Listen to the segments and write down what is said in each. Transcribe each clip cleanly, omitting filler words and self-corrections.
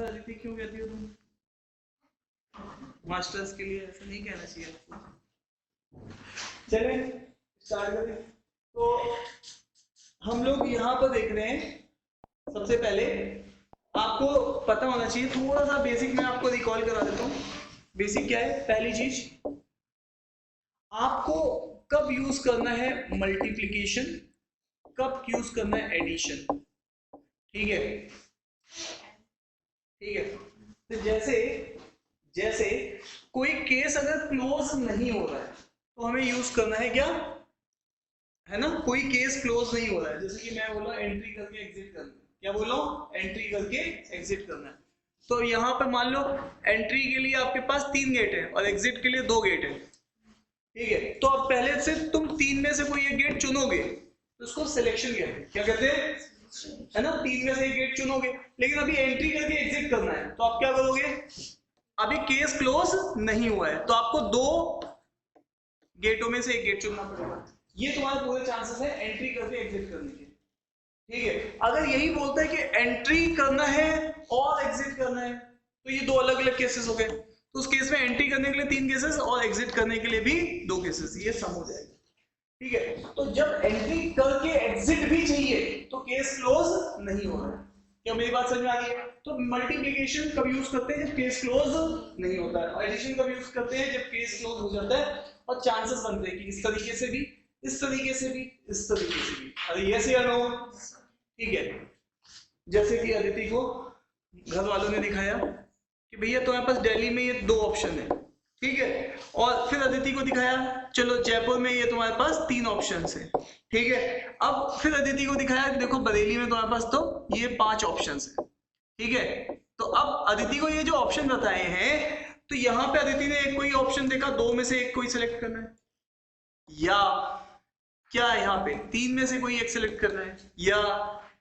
अदिति क्यों कहती हो तुम? मास्टर्स के लिए ऐसा नहीं कहना चाहिए आपको। चलें स्टार्ट करें। तो हम लोग यहाँ पर देख रहे हैं, सबसे पहले आपको पता होना चाहिए, थोड़ा सा बेसिक मैं आपको रिकॉल करा देता हूँ। बेसिक क्या है? पहली चीज, आपको कब यूज करना है मल्टीप्लिकेशन, कब यूज करना है एडिशन। ठीक है, ठीक है। तो जैसे जैसे कोई केस अगर क्लोज नहीं हो रहा है तो हमें यूज करना है क्या, है ना? कोई केस क्लोज नहीं हो रहा है, जैसे कि मैं बोला एंट्री करके एग्जिट करना, क्या बोला? एंट्री करके एग्जिट करना है। तो यहाँ पे मान लो एंट्री के लिए आपके पास 3 गेट है और एग्जिट के लिए 2 गेट है, ठीक है? तो अब पहले से तुम 3 में से कोई एक गेट चुनोगे तो उसको सिलेक्शन कहते हैं, क्या कहते हैं? है ना? 3 में से एक गेट चुनोगे, लेकिन अभी एंट्री करके एग्जिट करना है तो आप क्या करोगे? अभी केस क्लोज नहीं हुआ है तो आपको 2 गेटों में से एक गेट चुनना पड़ेगा। ये तुम्हारे पूरे चांसेस है एंट्री करके एग्जिट करने के, ठीक है? अगर यही बोलता है कि एंट्री करना है और एग्जिट करना है तो ये 2 अलग अलग केसेस हो गए। तो उस केस में एंट्री करने के लिए 3 केसेस और एग्जिट करने के लिए भी 2 केसेस, ये सम हो जाएगा, ठीक है? तो जब एंट्री करके एग्जिट भी चाहिए तो केस क्लोज नहीं हो रहा है। क्या मेरी बात समझ में आ रही है? तो मल्टीप्लिकेशन कब यूज करते हैं? जब केस क्लोज नहीं होता है। और एडिशन कब यूज करते हैं? जब केस क्लोज हो जाता है और चांसेस बनते हैं कि इस तरीके से भी, इस तरीके से भी, इस तरीके से भी। अरे यस या नो? ठीक है। जैसे कि अदिति को घर वालों ने दिखाया कि भैया तुम्हारे पास दिल्ली में ये 2 ऑप्शन है, ठीक है? और फिर अदिति को दिखाया चलो जयपुर में ये तुम्हारे पास 3 ऑप्शंस है, ठीक है? अब फिर अदिति को दिखाया देखो बरेली में तुम्हारे पास तो ये 5 ऑप्शंस है, ठीक है? तो अब अदिति को ये जो ऑप्शन बताए हैं तो यहाँ पे अदिति ने एक कोई ऑप्शन देखा, 2 में से एक कोई सिलेक्ट करना है, या क्या यहाँ पे 3 में से कोई एक सिलेक्ट करना है, या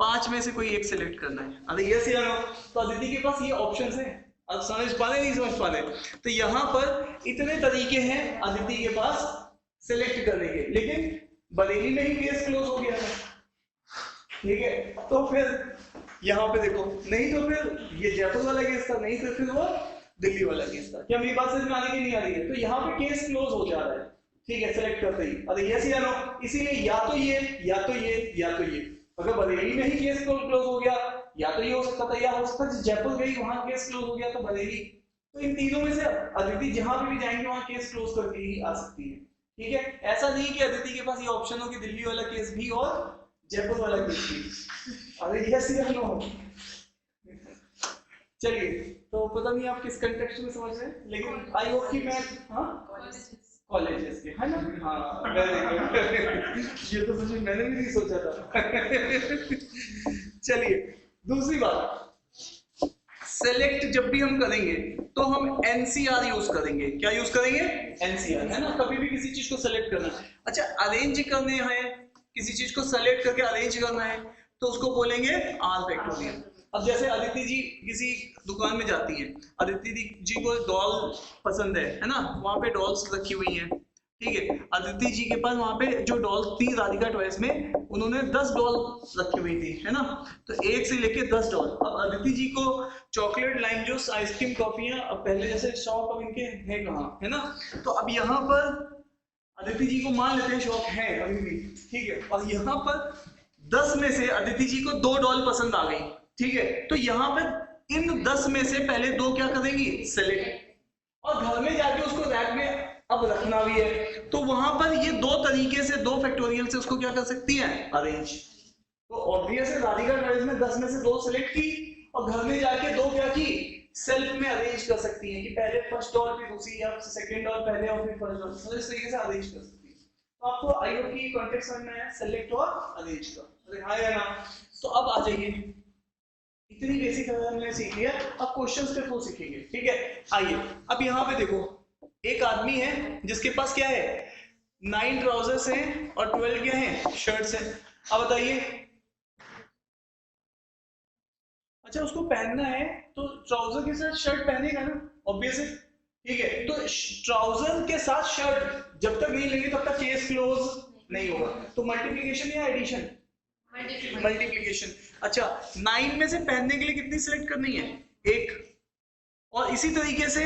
5 में से कोई एक सिलेक्ट करना है। अरे यस या नो? तो अदिति के पास ये ऑप्शंस है। अब समझ पा रहे नहीं समझ पा रहे? तो यहाँ पर इतने तरीके हैं अदिति के पास सिलेक्ट करने के, लेकिन बरेली में ही केस क्लोज हो गया था, ठीक है? तो फिर यहाँ पे देखो, नहीं तो फिर ये जयपुर वाला केस था, नहीं तो फिर वो दिल्ली वाला केस था। क्या मेरी बात समझ में आ रही है कि नहीं आ रही है? तो यहाँ पे केस क्लोज हो जा रहा है, ठीक है, सेलेक्ट करते ही। अरे यस या नो? इसीलिए या तो ये, या तो ये, या तो ये। अगर बरेली में ही केस क्लोज हो गया या तो ये हो सकता था, या हो सकता है जयपुर गई वहां केस क्लोज हो गया तो बरेली। तो इन तीनों में से अदिति जहां पे भी जाएंगे वहां केस क्लोज करके ही आ सकती है, ठीक है? ऐसा नहीं कि अदिति के पास ये ऑप्शन हो कि दिल्ली वाला केस भी और जयपुर वाला केस भी। अरे यस या नो? चलिए, तो पता नहीं आप किस कंटेक्स्ट में समझ रहे हैं, लेकिन आई होप कि मैं, हाँ कॉलेजेस के, है ना? हाँ ये तो सच में मैंने भी नहीं सोचा था। चलिए दूसरी बात, सेलेक्ट जब भी हम करेंगे तो हम एनसीआर यूज करेंगे। क्या यूज करेंगे? एनसीआर, है ना? कभी भी किसी चीज को सेलेक्ट करना। अच्छा, अरेंज करने हैं, किसी चीज को सेलेक्ट करके अरेंज करना है तो उसको बोलेंगे आर फैक्टोरियल। अब जैसे अदिति जी किसी दुकान में जाती हैं, अदिति जी को डॉल पसंद है ना? वहां पे डॉल्स रखी हुई हैं, ठीक है? अदिति जी के पास वहां पे जो डॉल थी राधिका टॉयज में, उन्होंने 10 डॉल रखी हुई थी, है ना? तो 1 से लेके 10 डॉल। अब अदिति जी को चॉकलेट, लाइम जूस, आइसक्रीम, कॉफियां, अब पहले जैसे शौक अब इनके है कहाँ, है ना? तो अब यहाँ पर अदिति जी को मान लेते हैं शौक है अभी भी, ठीक है? और यहाँ पर 10 में से अदिति जी को 2 डॉल पसंद आ गई, ठीक है? तो यहाँ पर इन 10 में से पहले 2 क्या करेंगी? सेलेक्ट, और घर में जाके उसको रैक में अब रखना भी है, तो वहां पर ये 2 तरीके से, 2 फैक्टोरियल से उसको क्या कर सकती है? अरेंज। तो ऑब्वियस है राधिका टॉयज में 10 में से 2 सेलेक्ट की और घर में जाके 2 क्या की? सेल्फ में अरेंज कर सकती है कि पहले फर्स्ट डॉल फिर दूसरी, या सेकंड डॉल पहले और फिर फर्स्ट डॉल, तो इस तरीके से अरेंज कर सकती है। तो आपको आईओ की कॉन्टेक्स्ट समझ में आया, सेलेक्ट और अरेंज का? अरे हाँ या ना? तो अब आ जाइए, इतनी बेसिक हमने सीख लिया, अब क्वेश्चंस के थ्रू सीखेंगे, ठीक है? आइए, अब यहाँ पे देखो, एक आदमी है जिसके पास क्या है? 9 ट्राउजर्स हैं और 12 क्या हैं? शर्ट्स हैं। अब बताइए, अच्छा उसको पहनना है तो ट्राउजर के साथ शर्ट पहनेगा ना, ऑब्वियस है, ठीक है? तो ट्राउजर के साथ शर्ट जब तक नहीं लेंगे तब तक केस क्लोज नहीं होगा। तो मल्टीप्लिकेशन या एडिशन? मल्टीप्लिकेशन। अच्छा, 9 में से पहनने के लिए कितनी सिलेक्ट करनी है? एक, और इसी तरीके से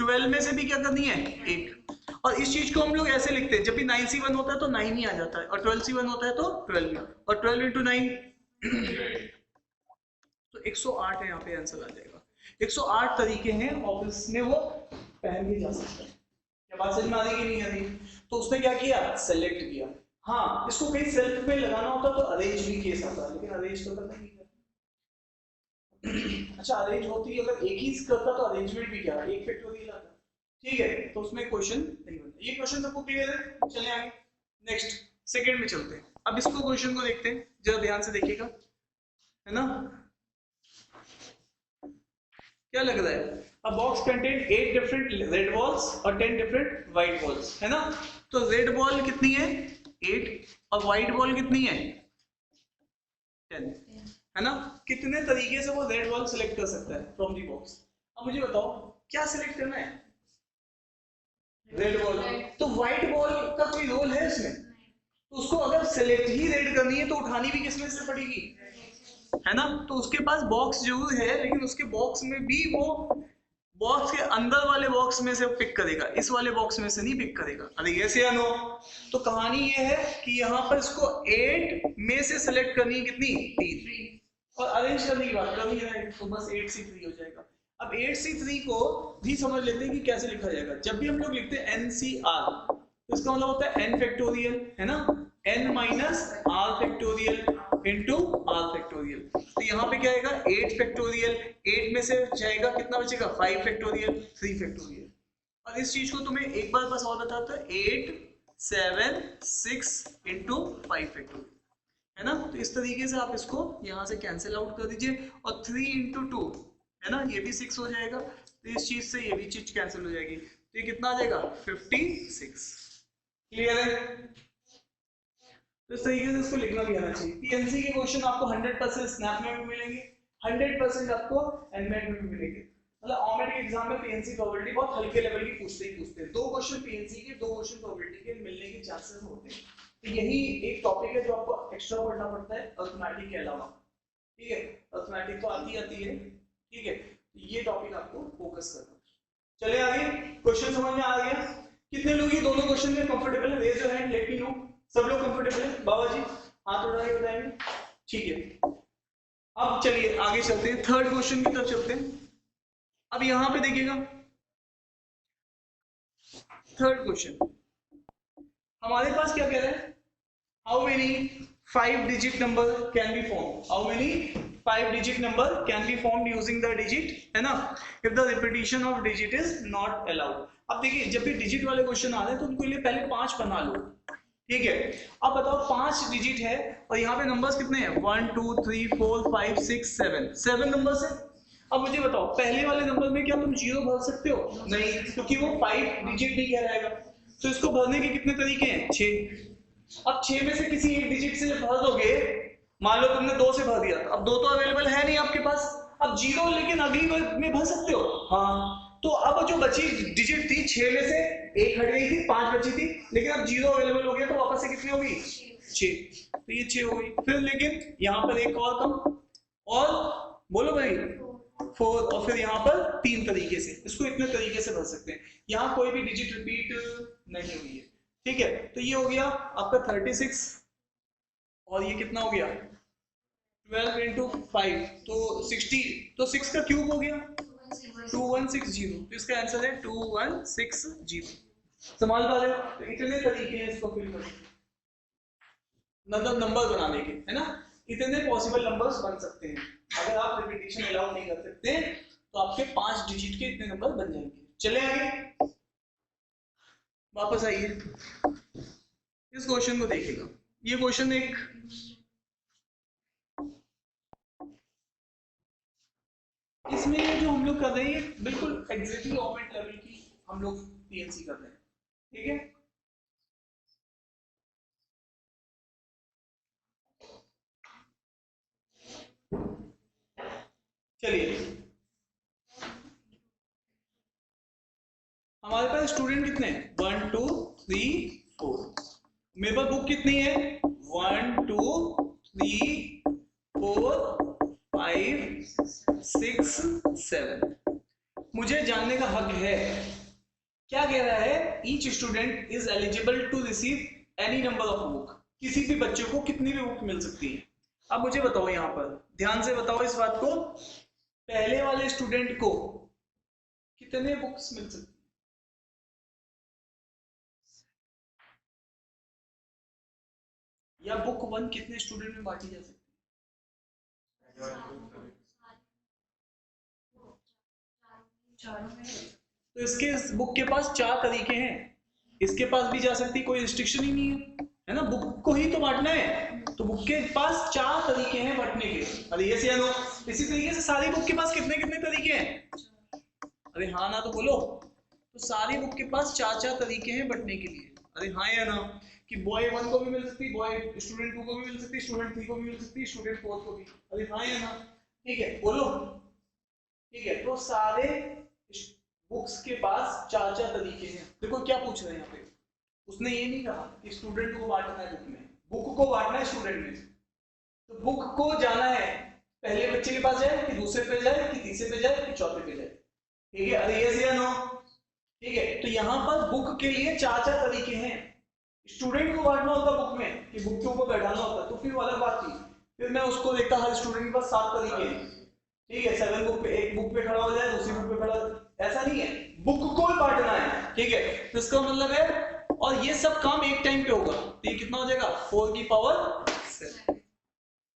12 में से भी क्या करनी है, एक। और इस चीज को हम लोग ऐसे लिखते हैं, जब भी 9C1 होता है तो 9 ही आ जाता है, और 12C1 होता है तो 12, और 12 इंटू 9 तो 108 है, यहाँ पे आंसर आ जाएगा। 108 तरीके हैं और इसमें वो पहन के जा सकता है। क्या बात समझ में आ रही कि नहीं आ रही? तो उसने क्या किया, सेलेक्ट किया। हाँ, इसको कहीं सेल्फ में लगाना होता तो अरेंज भी केस आता है, लेकिन अरेंज तो करना नहीं करता। अच्छा, अरेंज होती अगर एक ही करता तो अरेंजमेंट भी क्या, एक फैक्टोरियल आता, ठीक है, तो उसमें क्वेश्चन नहीं बनता। ये क्वेश्चन सबको क्लियर है? चलिए आगे नेक्स्ट सेकंड में चलते हैं। अब इसको क्वेश्चन को देखते हैं, जरा ध्यान से देखिएगा, है ना। क्या लग रहा है, अ box contain 8 different red balls और 10 डिफरेंट व्हाइट बॉल्स, है ना। तो रेड बॉल कितनी है, 8, और व्हाइट बॉल कितनी है, 10, है ना। कितने तरीके से वो रेड बॉल सिलेक्ट कर सकता है फ्रॉम दी बॉक्स। अब मुझे बताओ क्या सिलेक्ट करना है, रेड बॉल। तो व्हाइट बॉल का कोई रोल है इसमें, तो उसको अगर सिलेक्ट ही रेड करनी है तो उठानी भी किसमें से पड़ेगी, है ना। तो उसके पास बॉक्स जरूर है, लेकिन उसके बॉक्स में भी वो बॉक्स के अंदर वाले बॉक्स में से पिक करेगा, इस वाले बॉक्स में से नहीं पिक करेगा। अरे यस या नो? तो कहानी ये है कि यहाँ पर इसको 8 में से सिलेक्ट करनी है, कितनी, 3, और अरेंज करने की बात कर रही है तो बस 8C3 हो जाएगा। अब 8C3 को भी समझ लेते हैं कि कैसे लिखा जाएगा। जब भी हम लोग लिखते हैं NCR तो इसका मतलब होता है n फैक्टोरियल, है ना, n minus r factorial into r factorial. तो यहाँ पे क्या आएगा, 8 फैक्टोरियल, 8 में से जाएगा कितना बचेगा, 5 फैक्टोरियल, 3 फैक्टोरियल। और इस चीज को तुम्हें एक बार बस और बताता है, 8 7 6 इंटू 5 फैक्टोरियल, है ना। तो इस तरीके से आप इसको यहाँ से कैंसिल आउट कर दीजिए, और 3 इंटू 2, है ना, ये भी 6 हो जाएगा, तो इस चीज से ये भी चीज कैंसिल हो जाएगी, तो ये कितना आ जाएगा, 56। क्लियर है? तो इस तरीके से इसको लिखना भी आना चाहिए। पीएनसी के क्वेश्चन आपको 100% स्नैप में भी मिलेंगे, 100% आपको एनमेट में भी मिलेंगे। मतलब ऑमेट के एग्जाम में पीएनसी प्रोबेबिलिटी बहुत हल्के लेवल की पूछते हैं। 2 क्वेश्चन पीएनसी के, 2 क्वेश्चन प्रोबेबिलिटी के मिलने के चांसेस होते हैं। तो यही एक टॉपिक है जो आपको एक्स्ट्रा पढ़ना पड़ता है अर्थमेटिक के अलावा, ठीक है। अर्थमेटिक तो आती है, ठीक है, तो ये टॉपिक आपको फोकस करना है। चलिए आगे, क्वेश्चन समझ में आ गया? कितने लोग ये दोनों क्वेश्चन में कंफर्टेबल है, raise your hand, let me know. सब लोग कंफर्टेबल है? बाबा जी हाथ उठा के बताएंगे, ठीक है। अब चलिए आगे चलते हैं, थर्ड क्वेश्चन की तरफ चलते हैं। अब यहां पे देखिएगा, थर्ड क्वेश्चन हमारे पास क्या कह रहा है, how many 5 digit number can be form, how many 5 digit number can be formed using the digit, है ना, if the repetition of digit is not allowed. अब देखिए, जब भी डिजिट वाले क्वेश्चन आ रहे हैं तो उनको लिए पहले 5 बना लो, ठीक है। अब बताओ 5 डिजिट है और यहाँ पे नंबर्स कितने हैं, 1 2 3 4 5 6 7 नंबर्स है। अब मुझे बताओ पहले वाले नंबर में क्या तुम 0 भर सकते हो? नहीं, क्योंकि वो 5 डिजिट नहीं कह रहेगा। तो इसको भरने के कितने तरीके हैं, 6। अब 6 में से किसी एक डिजिट से भर दोगे, मान लो तुमने 2 से भर दिया, अब 2 तो अवेलेबल है नहीं आपके पास, अब 0 लेकिन अगली में भर सकते हो, हाँ। तो अब जो बची डिजिट थी 6 में से 1 हट गई थी, 5 बची थी, लेकिन अब 0 अवेलेबल हो गया, तो वापस से कितनी होगी, 6। तो ये 6 हो गई। फिर लेकिन यहाँ पर एक और कम, और बोलो भाई 4, और फिर यहाँ पर 3 तरीके से, इसको इतने तरीके से भर सकते हैं। यहाँ कोई भी डिजिट रिपीट नहीं हुई है, ठीक है। तो ये हो गया आपका 36, और ये कितना हो गया 12 इंटू 5 तो 60, तो 6 का क्यूब हो गया 2160। तो इसका आंसर है 2160। संभाल पा रहे हो? तो इतने तरीके हैं इसको फिल करने, मतलब नंबर बनाने के, है ना। इतने पॉसिबल नंबर्स बन सकते हैं। अगर आप रिपीटिशन अलाउ नहीं कर सकते तो आपके 5 डिजिट के इतने नंबर बन जाएंगे। चले आगे, वापस आइए, इस क्वेश्चन को देखिएगा। ये क्वेश्चन एक इसमें ये जो हम लोग कर रहे हैं ये बिल्कुल एग्जैक्टली ऑमेट लेवल की हम लोग पीएनसी कर रहे हैं, ठीक है। चलिए, हमारे पास स्टूडेंट कितने हैं, 1 2 3 4। मेरे पास बुक कितनी है, 1 2 3 4 5 6 7। मुझे जानने का हक है, क्या कह रहा है, each student is eligible to receive any number of book, किसी भी बच्चे को कितनी भी बुक मिल सकती है। अब मुझे बताओ, यहां पर ध्यान से बताओ इस बात को, पहले वाले स्टूडेंट को कितने बुक्स मिल सकती है? या बुक 1 कितने स्टूडेंट में बांटी जा सकती है? तो इसके बुक के पास 4 तरीके हैं, इसके पास भी जा सकती, कोई रिस्ट्रिक्शन ही नहीं है ना, बुक को ही तो बांटना है, तो बुक के पास 4 तरीके हैं बांटने के। अरे ये से नो, इसी तरीके से सारी बुक के पास कितने कितने तरीके हैं? अरे हाँ ना तो बोलो, तो सारी बुक के पास 4 तरीके हैं बांटने के लिए। अरे हाँ या ना, कि बॉय 1 को भी मिल सकती, बॉय स्टूडेंट 2 को भी मिल सकती, स्टूडेंट 3 को भी मिल सकती, स्टूडेंट 4 को भी। अरे हाँ या ना, ठीक है बोलो, ठीक है। तो सारे बुक्स के पास 4 तरीके हैं। देखो क्या पूछ रहे हैं यहाँ पे, उसने ये नहीं कहा कि स्टूडेंट को बांटना है बुक में, बुक को बांटना है स्टूडेंट में। तो बुक को जाना है, पहले बच्चे के पास जाए कि दूसरे पे जाए कि तीसरे पे जाए कि चौथे पे जाए, ठीक है। अरे यस या नो, ठीक है। तो यहाँ पर बुक के लिए 4 तरीके हैं। स्टूडेंट को बांटना होता बुक में कि बुक के ऊपर बैठाना होता तो फिर वो अलग बात थी, फिर मैं उसको देखता हर स्टूडेंट के पास 7 तरीके हैं, ठीक है। 7 बुक पे, एक बुक पे खड़ा हो जाए, दूसरी बुक पे खड़ा, ऐसा नहीं है, बुक को बांटना है, ठीक है। तो इसका मतलब है, और ये सब काम एक टाइम पे होगा, तो ये कितना हो जाएगा 4 की पावर 7,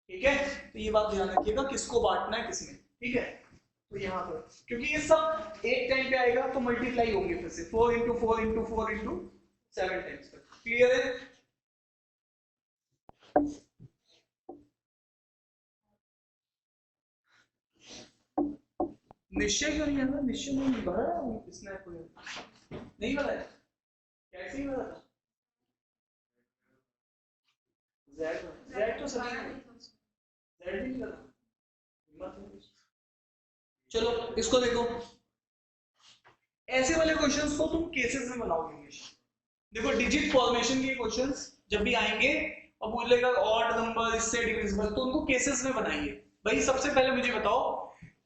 ठीक है। तो ये बात ध्यान रखिएगा, किसको बांटना है किसमें, ठीक है। तो यहाँ पर क्योंकि ये सब एक टाइम पे आएगा तो मल्टीप्लाई होंगे फिर से 4 इंटू 4 इंटू 4 इंटू 7 टाइम्स तक, क्लियर है। निश्चय क्यों नहीं है ना, निश्चय नहीं भरा है इसने, नहीं भरा है, कैसे ही भरा था, Z तो सभी Z भी नहीं भरा, चलो इसको देखो, ऐसे वाले क्वेश्चंस को तुम केसेस में बनाओगे इंग्लिश। देखो डिजिट फॉर्मेशन के क्वेश्चंस जब भी आएंगे और बोलेगा ऑड नंबर इससे डिविजिबल, तो उनको केसेस में बनाइए। भाई सबसे पहले मुझे बताओ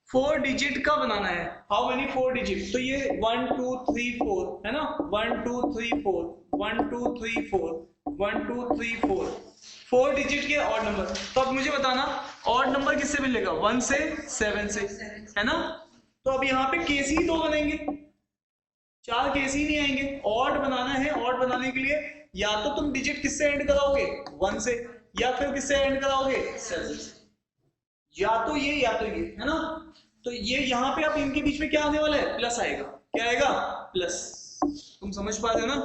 4 डिजिट का बनाना है, हाउ मेनी 4 डिजिट, तो ये 1 2 3 4 है ना, 1 2 3 4 1 2 3 4 1 2 3 4 4 डिजिट के ऑड नंबर। तो अब मुझे बताना ऑड नंबर किससे मिलेगा, 1 से 7 से, है ना। तो अब यहाँ पे केस ही 2 बनेंगे, 4 केस ही नहीं आएंगे। ऑड बनाना है, ऑड बनाने के लिए या तो तुम डिजिट किससे एंड कराओगे 1 से, या फिर किससे एंड कराओगे 7 से, या तो ये है ना। तो ये यहाँ पे अब इनके बीच में क्या आने वाला है, प्लस आएगा, क्या आएगा प्लस, तुम समझ पा रहे हो ना।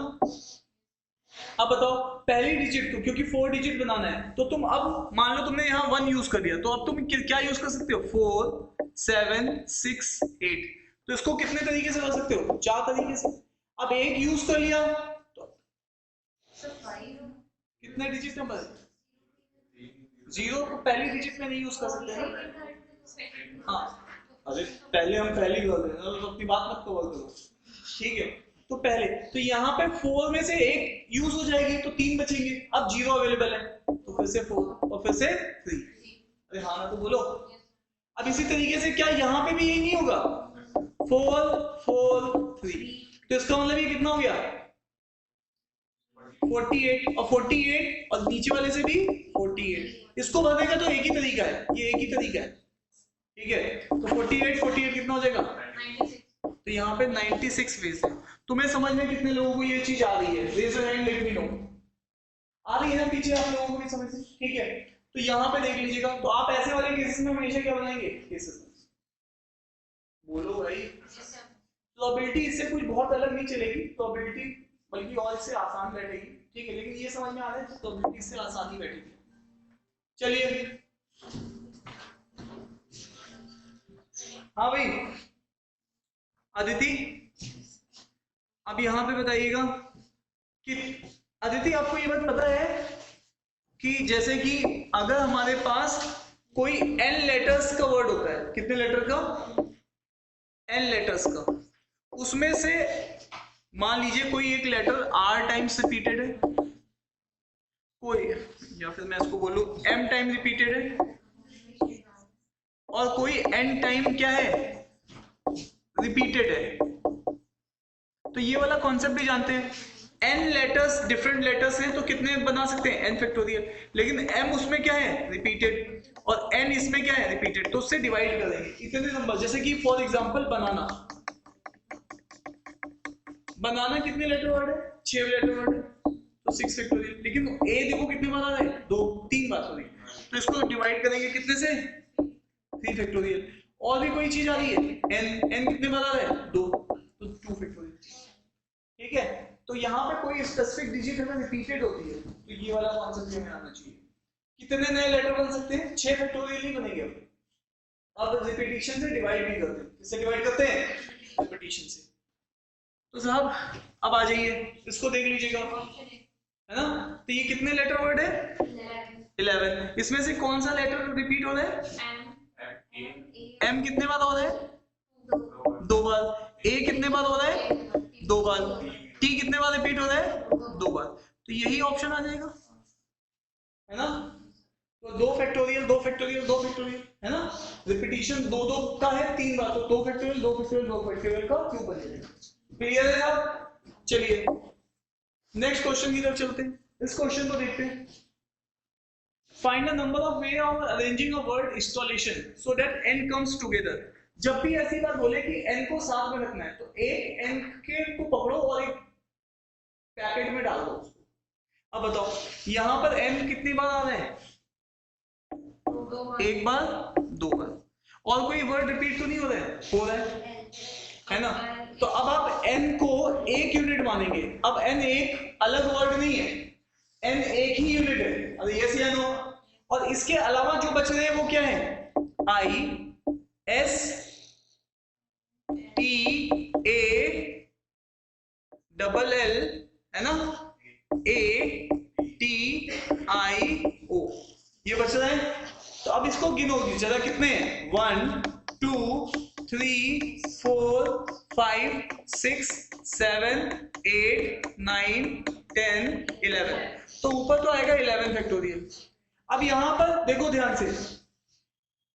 अब बताओ पहली डिजिट को, क्योंकि 4 डिजिट बनाना है, तो तुम अब मान लो तुमने यहाँ 1 यूज कर दिया, तो अब तुम क्या यूज कर सकते हो 4 7 6 8, तो इसको कितने तरीके से कर सकते हो, 4 तरीके से। अब एक यूज कर लिया तो कितने डिजिट नंबर, 0 को पहली डिजिट में नहीं यूज कर सकते ना। हाँ अरे पहले हम पहली कर रहे हैं, तो अपनी बात मत कवर करो, ठीक है। तो पहले तो यहाँ पे 4 में से एक यूज हो जाएगी तो 3 बचेंगे, अब 0 अवेलेबल है तो फिर से 4 और फिर से 3। अरे हाँ ना तो बोलो। अब इसी तरीके से क्या यहाँ पे भी यही नहीं होगा, 4 4 3, तो इसका मतलब ये कितना हो गया 48, और 48 और नीचे वाले से भी 48। इसको भरने का तो एक ही तरीका है, ये एक ही तरीका है, ठीक है। तो 48 48 कितना हो जाएगा 96। तो यहाँ पे 96 वेज है। तुम्हें समझ में कितने लोगों को ये चीज आ रही है, raise your hand, let me know. आ रही है ना पीछे आप लोगों को भी समझ, ठीक है। तो यहाँ पे देख लीजिएगा, तो आप ऐसे वाले केसेस में हमेशा क्या बनाएंगे, केसेस बोलो भाई, प्रोबेबिलिटी इससे कुछ बहुत अलग नहीं चलेगी, प्रोबेबिलिटी बल्कि और इससे आसान बैठेगी, ठीक है। लेकिन ये समझ में आ रहा है तो प्रोबेबिलिटी इससे आसान ही बैठेगी। चलिए हाँ भाई अदिति, अब यहाँ पे बताइएगा कि अदिति आपको ये बात पता है कि जैसे कि अगर हमारे पास कोई n लेटर्स का वर्ड होता है, कितने लेटर का, n लेटर्स का, उसमें से मान लीजिए कोई एक लेटर r टाइम्स रिपीटेड है, कोई, या फिर मैं इसको बोलूं m टाइम रिपीटेड है, और कोई n टाइम क्या है, रिपीटेड है। तो ये वाला कॉन्सेप्ट भी जानते हैं। n लेटर्स, डिफरेंट लेटर्स हैं तो कितने बना सकते हैं, n फैक्टोरियल, लेकिन m उसमें क्या है, रिपीटेड, और n इसमें क्या है, रिपीटेड, तो उससे डिवाइड कर देंगे इतने नंबर। जैसे कि फॉर एग्जांपल बनाना, बनाना कितने लेटर वर्ड है, 6 लेटर वर्ड है, तो 6 फैक्टोरियल। लेकिन a देखो कितने बार आ रहा है, 2 3 बार सॉरी, तो इसको डिवाइड करेंगे कितने से, 3 फैक्टोरियल। और भी कोई चीज आ रही है, n कितने बार आ रहा है, 2, तो 2 फैक्टोरियल। ठीक है, तो यहाँ पे कोई स्पेसिफिक डिजिट हमें रिपीटेड होती है, तो ये वाला कॉन्सेप्ट हमें आना चाहिए। कितने नए लेटर बन सकते हैं, 6 फैक्टोरियल ही बनेंगे। अब रिपीटिशन से डिवाइड भी करते हैं, किससे डिवाइड करते हैं, रिपीटिशन से। तो साहब अब आ जाइए, इसको देख लीजिएगा, है ना। तो ये कितने लेटर वर्ड है, 11। इसमें से कौन सा लेटर रिपीट हो रहा है, m कितने बार हो रहा है, 2 बार। a कितने बार हो रहा है, 2 बार। t कितने बार रिपीट हो रहा है, 2 बार। तो यही ऑप्शन आ जाएगा, है ना। तो 2 फैक्टोरियल 2 फैक्टोरियल 2 फैक्टोरियल, है ना। रिपीटिशन 2 2 का है 3 बार, तो 2 फैक्टोरियल 2 फैक्टोरियल 2 फैक्टोरियल का क्यूब बन जाएगा। क्लियर है आप। चलिए नेक्स्ट क्वेश्चन की तरफ चलते हैं। इस क्वेश्चन को देखते हैं। Find the number of way of arranging a word installation so that n comes together. जब भी ऐसी बात बोले कि n को साथ में रखना है, तो एक n के को पकड़ो और एक पैकेट में डाल दो उसको। अब बताओ यहां पर n कितनी बार आ रहा है, 1 बार 2 बार। और कोई वर्ड रिपीट तो नहीं हो रहा है, हो रहा है ना। तो अब आप n को एक यूनिट मानेंगे। अब n एक अलग वर्ड नहीं है, n एक ही यूनिट है। अरे यस या नो। और इसके अलावा जो बच रहे हैं वो क्या है, I S T A double L, है ना, A T I O, ये बच रहा है। तो अब इसको गिनोगी जरा, कितने हैं, 1 2 3 4 5 6 7 8 9 10 11। तो ऊपर तो आएगा 11 फैक्टोरियल। अब यहां पर देखो ध्यान से,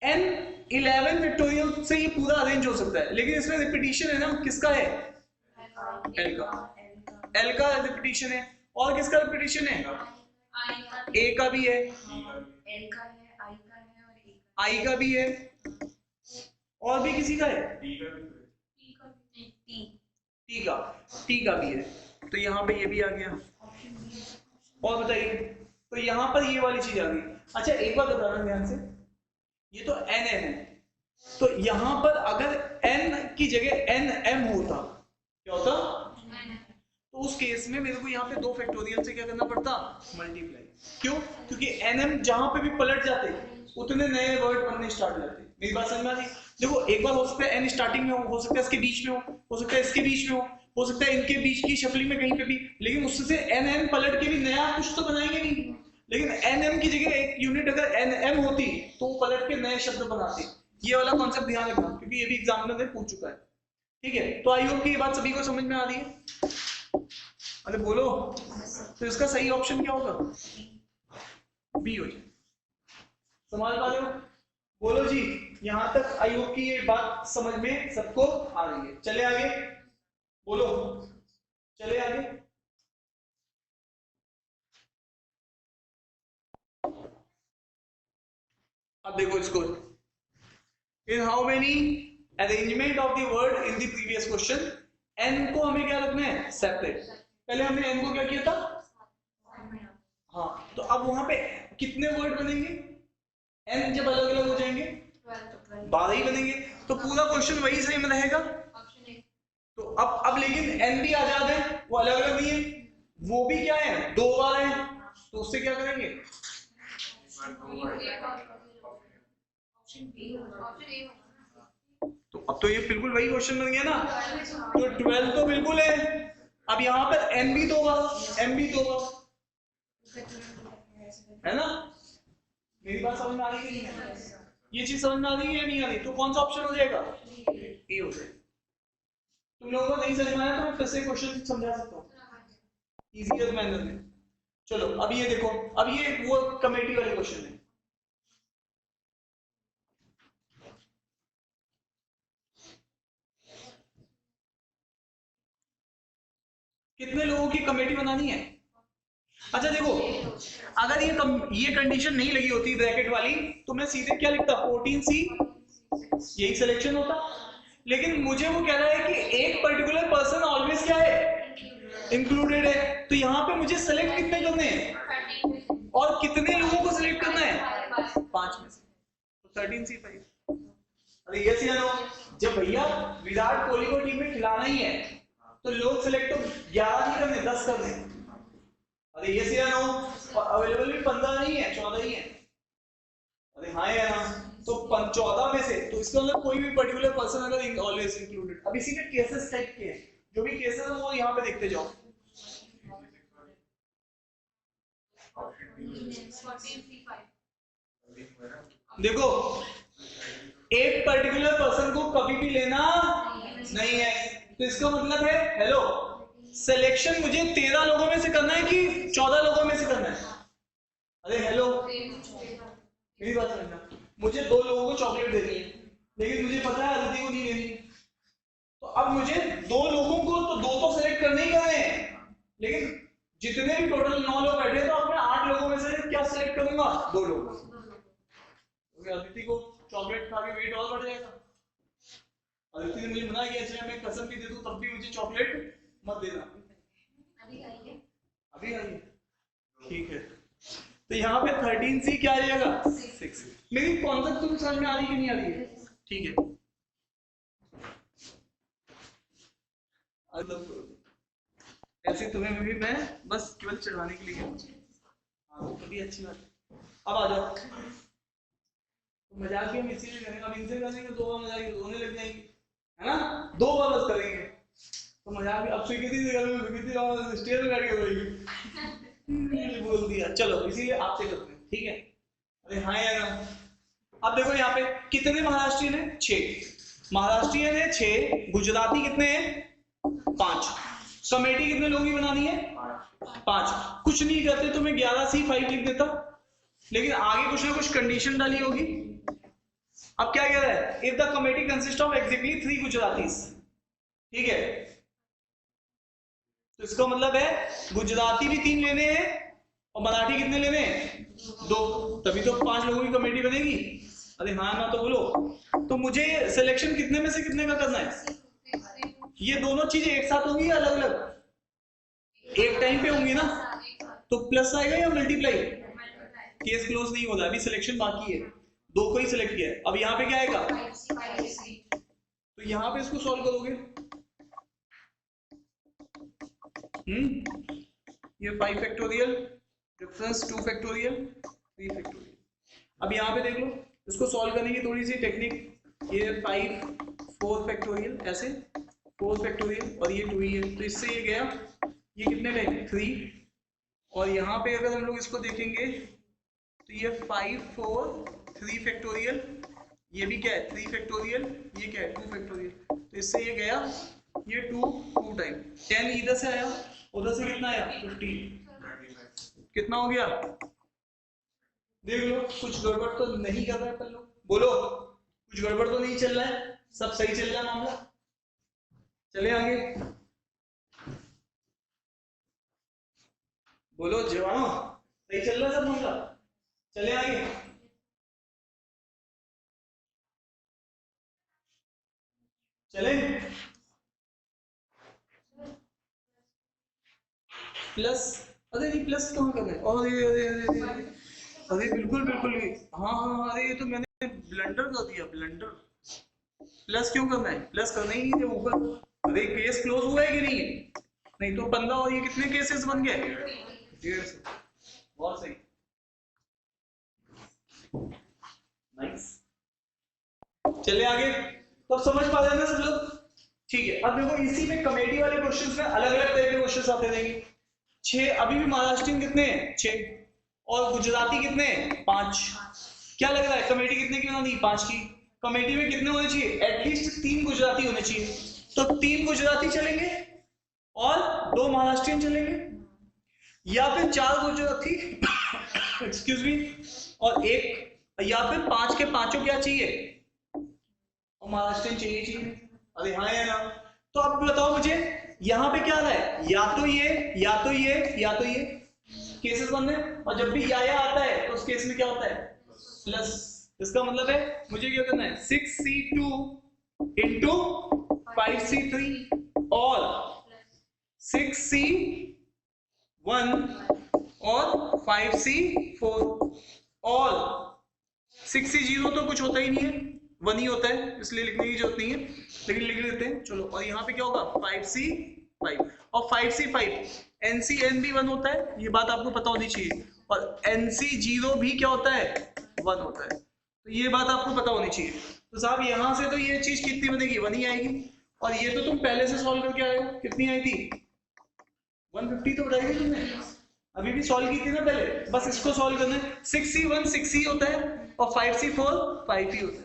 n 11 फैक्टोरियल से ये पूरा अरेंज हो सकता है, लेकिन इसमें रिपीटिशन है ना, किसका है, L का रिपीटिशन है। और किसका रिपीटिशन है, A का भी है, L का है, I का भी है, और भी किसी का है, T का भी है। तो यहाँ पे ये भी आ गया। और बताइए, तो यहाँ पर ये वाली चीज आ गई। अच्छा एक बात बताना ध्यान से, ये तो n है, तो यहाँ पर अगर n की जगह nm होता, क्या होता, तो उस केस में मेरे को यहाँ पे 2 फैक्टोरियल से क्या करना पड़ता, मल्टीप्लाई। क्यों, क्योंकि nm जहां पे भी पलट जाते उतने नए वर्ड बनने स्टार्ट हो जाते। मेरी बात समझ में आ रही। देखो एक बार हो सकता है n स्टार्टिंग में हो सकता है इसके बीच में हो सकता है इसके बीच में हो सकता है इनके बीच की शफलिंग में कहीं पे भी, लेकिन उससे nm पलट के भी नया कुछ तो बनाएंगे नहीं। लेकिन nm की जगह एक यूनिट अगर nm होती तो वो पलट के नए शब्द बनाते। ये वाला कॉन्सेप्ट ध्यान रखना, क्योंकि ये भी एग्जामिनर ने पूछ चुका है। ठीक है, तो आई होप कि ये बात सभी को समझ में आ रही है। अरे बोलो, तो इसका सही ऑप्शन क्या होगा, बी हो जाए। समझ पा रहे हो, बोलो जी। यहां तक आई होप कि ये बात समझ में सबको आ रही है। चले आगे, बोलो, चले आगे। अब देखो इसको, in how many arrangement of the word in the previous question, n को हमें क्या रखना है, सेपरेट। पहले हमने n को क्या किया था, हाँ, तो अब वहां पे कितने वर्ड बनेंगे, n जब अलग अलग हो जाएंगे 12 ही बनेंगे। तो पूरा क्वेश्चन वही सेम रहेगा। तो अब लेकिन n भी आजाद है, वो अलग अलग नहीं है, वो भी क्या है, 2 बार है। तो उससे क्या करेंगे, तो अब तो ये बिल्कुल वही क्वेश्चन बन गया ना। तो 12 तो बिल्कुल है। अब यहाँ पर n भी 2 बार, m भी 2 बार, है ना। मेरी बात समझ में आ रही है, ये चीज समझ में आ रही है नहीं आ रही, तो कौन सा ऑप्शन हो जाएगा, ए हो जाएगा। तुम लोगों को नहीं समझ में आया तो मैं फिर से क्वेश्चन समझा सकता हूँ इजीयर मैनर में। चलो अब ये देखो, अब ये वो कमेटी वाले क्वेश्चन है। कितने लोगों की कमेटी बनानी है? अच्छा देखो, अगर ये कंडीशन नहीं लगी होती ब्रैकेट वाली तो मैं सीधे क्या लिखता, 14C, यही सिलेक्शन होता। लेकिन मुझे वो कह रहा है कि एक पर्टिकुलर पर्सन ऑलवेज क्या है, इंक्लूडेड है। तो यहाँ पे मुझे सेलेक्ट कितने करने हैं और कितने लोगों को सिलेक्ट करना है, 5 में से। तो 13C5। अरे यस या नो? जब भैया विराट कोहली को टीम में खिलाना ही है तो लोग सिलेक्ट तो 11 नहीं करने, 10 करने। अरे यस या नो? और अवेलेबल भी 15 नहीं है, 14 ही है। अरे हाँ या ना? तो 14 में से, तो इसका मतलब कोई भी पर्टिकुलर पर्सन अगर ऑलवेज इंक्लूडेड। अब इसी में केसेस टाइप के हैं, जो भी केसेस है वो यहाँ पे देखते जाओ। देखो, एक पर्टिकुलर पर्सन को कभी भी लेना नहीं है, तो इसका मतलब है हेलो, सिलेक्शन मुझे 13 लोगों में से करना है कि 14 लोगों में से करना है? अरे हेलो, मेरी बात समझना। मुझे 2 लोगों को चॉकलेट देनी है, लेकिन मुझे पता है अदिति को नहीं देनी, तो अब मुझे 2 लोगों को तो 2 तो सिलेक्ट करने ही करने हैं, लेकिन जितने भी टोटल 9 लोग बैठे हैं तो अब मैं 8 लोगों में से क्या सिलेक्ट करूंगा, 2 लोग। अदिति को चॉकलेट खा के वेट और बढ़ जाएगा। अदिति ने मुझे मना किया, चाहे मैं कसम भी दे दूं तब भी मुझे चॉकलेट मत देना। अभी आई है, ठीक है। तो यहाँ पे 13C क्या आ जाएगा, 6। मेरी कॉन्सेप्ट तुम्हें समझ में आ रही कि नहीं आ रही है? ठीक है। ऐसे तुम्हें भी मैं बस केवल चढ़ाने के लिए, हाँ तो भी अच्छी बात है। अब आ जाओ, तो मजाक भी हम इसीलिए करेंगे, अब इनसे करेंगे 2 बार मजाक रोने लग जाएंगे, है ना? 2 बार बस करेंगे तो मजाक भी। अब स्वीकृति से करेंगे, स्वीकृति स्टेज पे बैठ के बोलेगी बोल दिया, चलो इसीलिए आपसे करते हैं, ठीक है? अरे हाँ यार, अब देखो यहाँ पे कितने महाराष्ट्रियन है, 6 महाराष्ट्रियन है, 6 गुजराती कितने हैं, 5। कमेटी कितने लोगों की बनानी है, 5। कुछ नहीं करते तो मैं 11C5 लिख देता, लेकिन आगे कुछ ना कुछ कंडीशन डाली होगी। अब क्या कह रहा है, if the committee consist of exactly 3 Gujaratis, ठीक है? तो इसका मतलब है गुजराती भी 3 लेने हैं और मराठी कितने लेने हैं, 2, तभी तो 5 लोगों की कमेटी बनेगी। अरे हाँ ना तो बोलो। तो मुझे सिलेक्शन कितने में से कितने का करना है? ये दोनों चीजें एक साथ होंगी या अलग अलग? एक टाइम पे होंगी ना, तो प्लस आएगा या मल्टीप्लाई? केस क्लोज नहीं होता, अभी सिलेक्शन बाकी है, 2 को ही सिलेक्ट किया है। अब यहाँ पे क्या आएगा, तो यहाँ पे इसको सॉल्व करोगे, ये 5 फैक्टोरियल डिफरेंस 2 फैक्टोरियल 3 फैक्टोरियल। अब यहाँ पे देख लो, इसको सॉल्व करने की थोड़ी सी टेक्निक, ये 5 4 फैक्टोरियल, ऐसे 4 फैक्टोरियल और ये 2 ही है, तो इससे ये गया, ये कितने टाइम 3, और यहाँ पे अगर हम लोग इसको देखेंगे तो ये 5 4 3 फैक्टोरियल, ये भी क्या है 3 फैक्टोरियल, ये क्या है 2 फैक्टोरियल, तो इससे ये गया, ये 2 टाइम 10 इधर से आया, उधर से कितना आया 15, कितना हो गया? देख लो, कुछ गड़बड़ तो नहीं कर रहा है पल्लू, बोलो कुछ गड़बड़ तो नहीं चल रहा है, सब सही चल रहा है मामला। चले आगे, बोलो जवानों, सही चल रहा है सब मामला, चले आगे। चले, प्लस, अरे ये प्लस कहाँ करना है, अरे अरे अरे अरे अरे बिल्कुल बिल्कुल, हाँ हाँ, अरे ये तो मैंने ब्लंडर कर दिया, ब्लंडर। प्लस क्यों करना है, प्लस करना ही नहीं थे ऊपर। अरे केस क्लोज हुआ है कि नहीं? नहीं तो 15 और ये कितने केसेस बन गए, 150। बहुत सही, नाइस। चलिए आगे, तो समझ पा रहे हैं सब लोग? ठीक है। अब देखो इसी में कमेटी वाले क्वेश्चंस में अलग अलग तरह के क्वेश्चंस आते रहेंगे। 6 अभी भी महाराष्ट्रियन कितने हैं, 6, और गुजराती कितने हैं, 5। क्या लग रहा है कमेटी कितने की होनी, 5 की। कमेटी में कितने होने चाहिए, एटलीस्ट 3 गुजराती होने चाहिए, तो 3 गुजराती चलेंगे और 2 महाराष्ट्रियन चलेंगे, या फिर 4 गुजराती एक्सक्यूज मी और 1, या फिर 5 के 5 क्या चाहिए, और महाराष्ट्रियन चाहिए। अरे हाँ या ना? तो अब बताओ मुझे, यहां पे क्या आ रहा है, या तो ये या तो ये या तो ये केसेस बन रहे हैं, और जब भी या आता है तो उस केस में क्या होता है, प्लस। इसका मतलब है मुझे क्या करना है, 6c2 इंटू 5c3 और 6c1 और 5c4 और 6c0 तो कुछ होता ही नहीं है, 1 ही होता है, इसलिए लिखने की जरूरत नहीं है, लेकिन लिख लेते हैं चलो। और यहाँ पे क्या होगा 5c5 और 5c5 NC भी 1 होता है, ये बात आपको पता होनी चाहिए, और NC0 भी क्या होता है, 1 होता है, तो ये बात आपको पता होनी चाहिए। तो साहब यहाँ से तो ये चीज कितनी बनेगी, 1 ही आएगी, और ये तो तुम पहले से सॉल्व करके आए हो, कितनी आई थी 150 तो बताई थी तुमने, अभी भी सॉल्व की थी ना पहले, बस इसको सॉल्व करना है। 6c1 6c होता है और 5c4 5 ही होता है,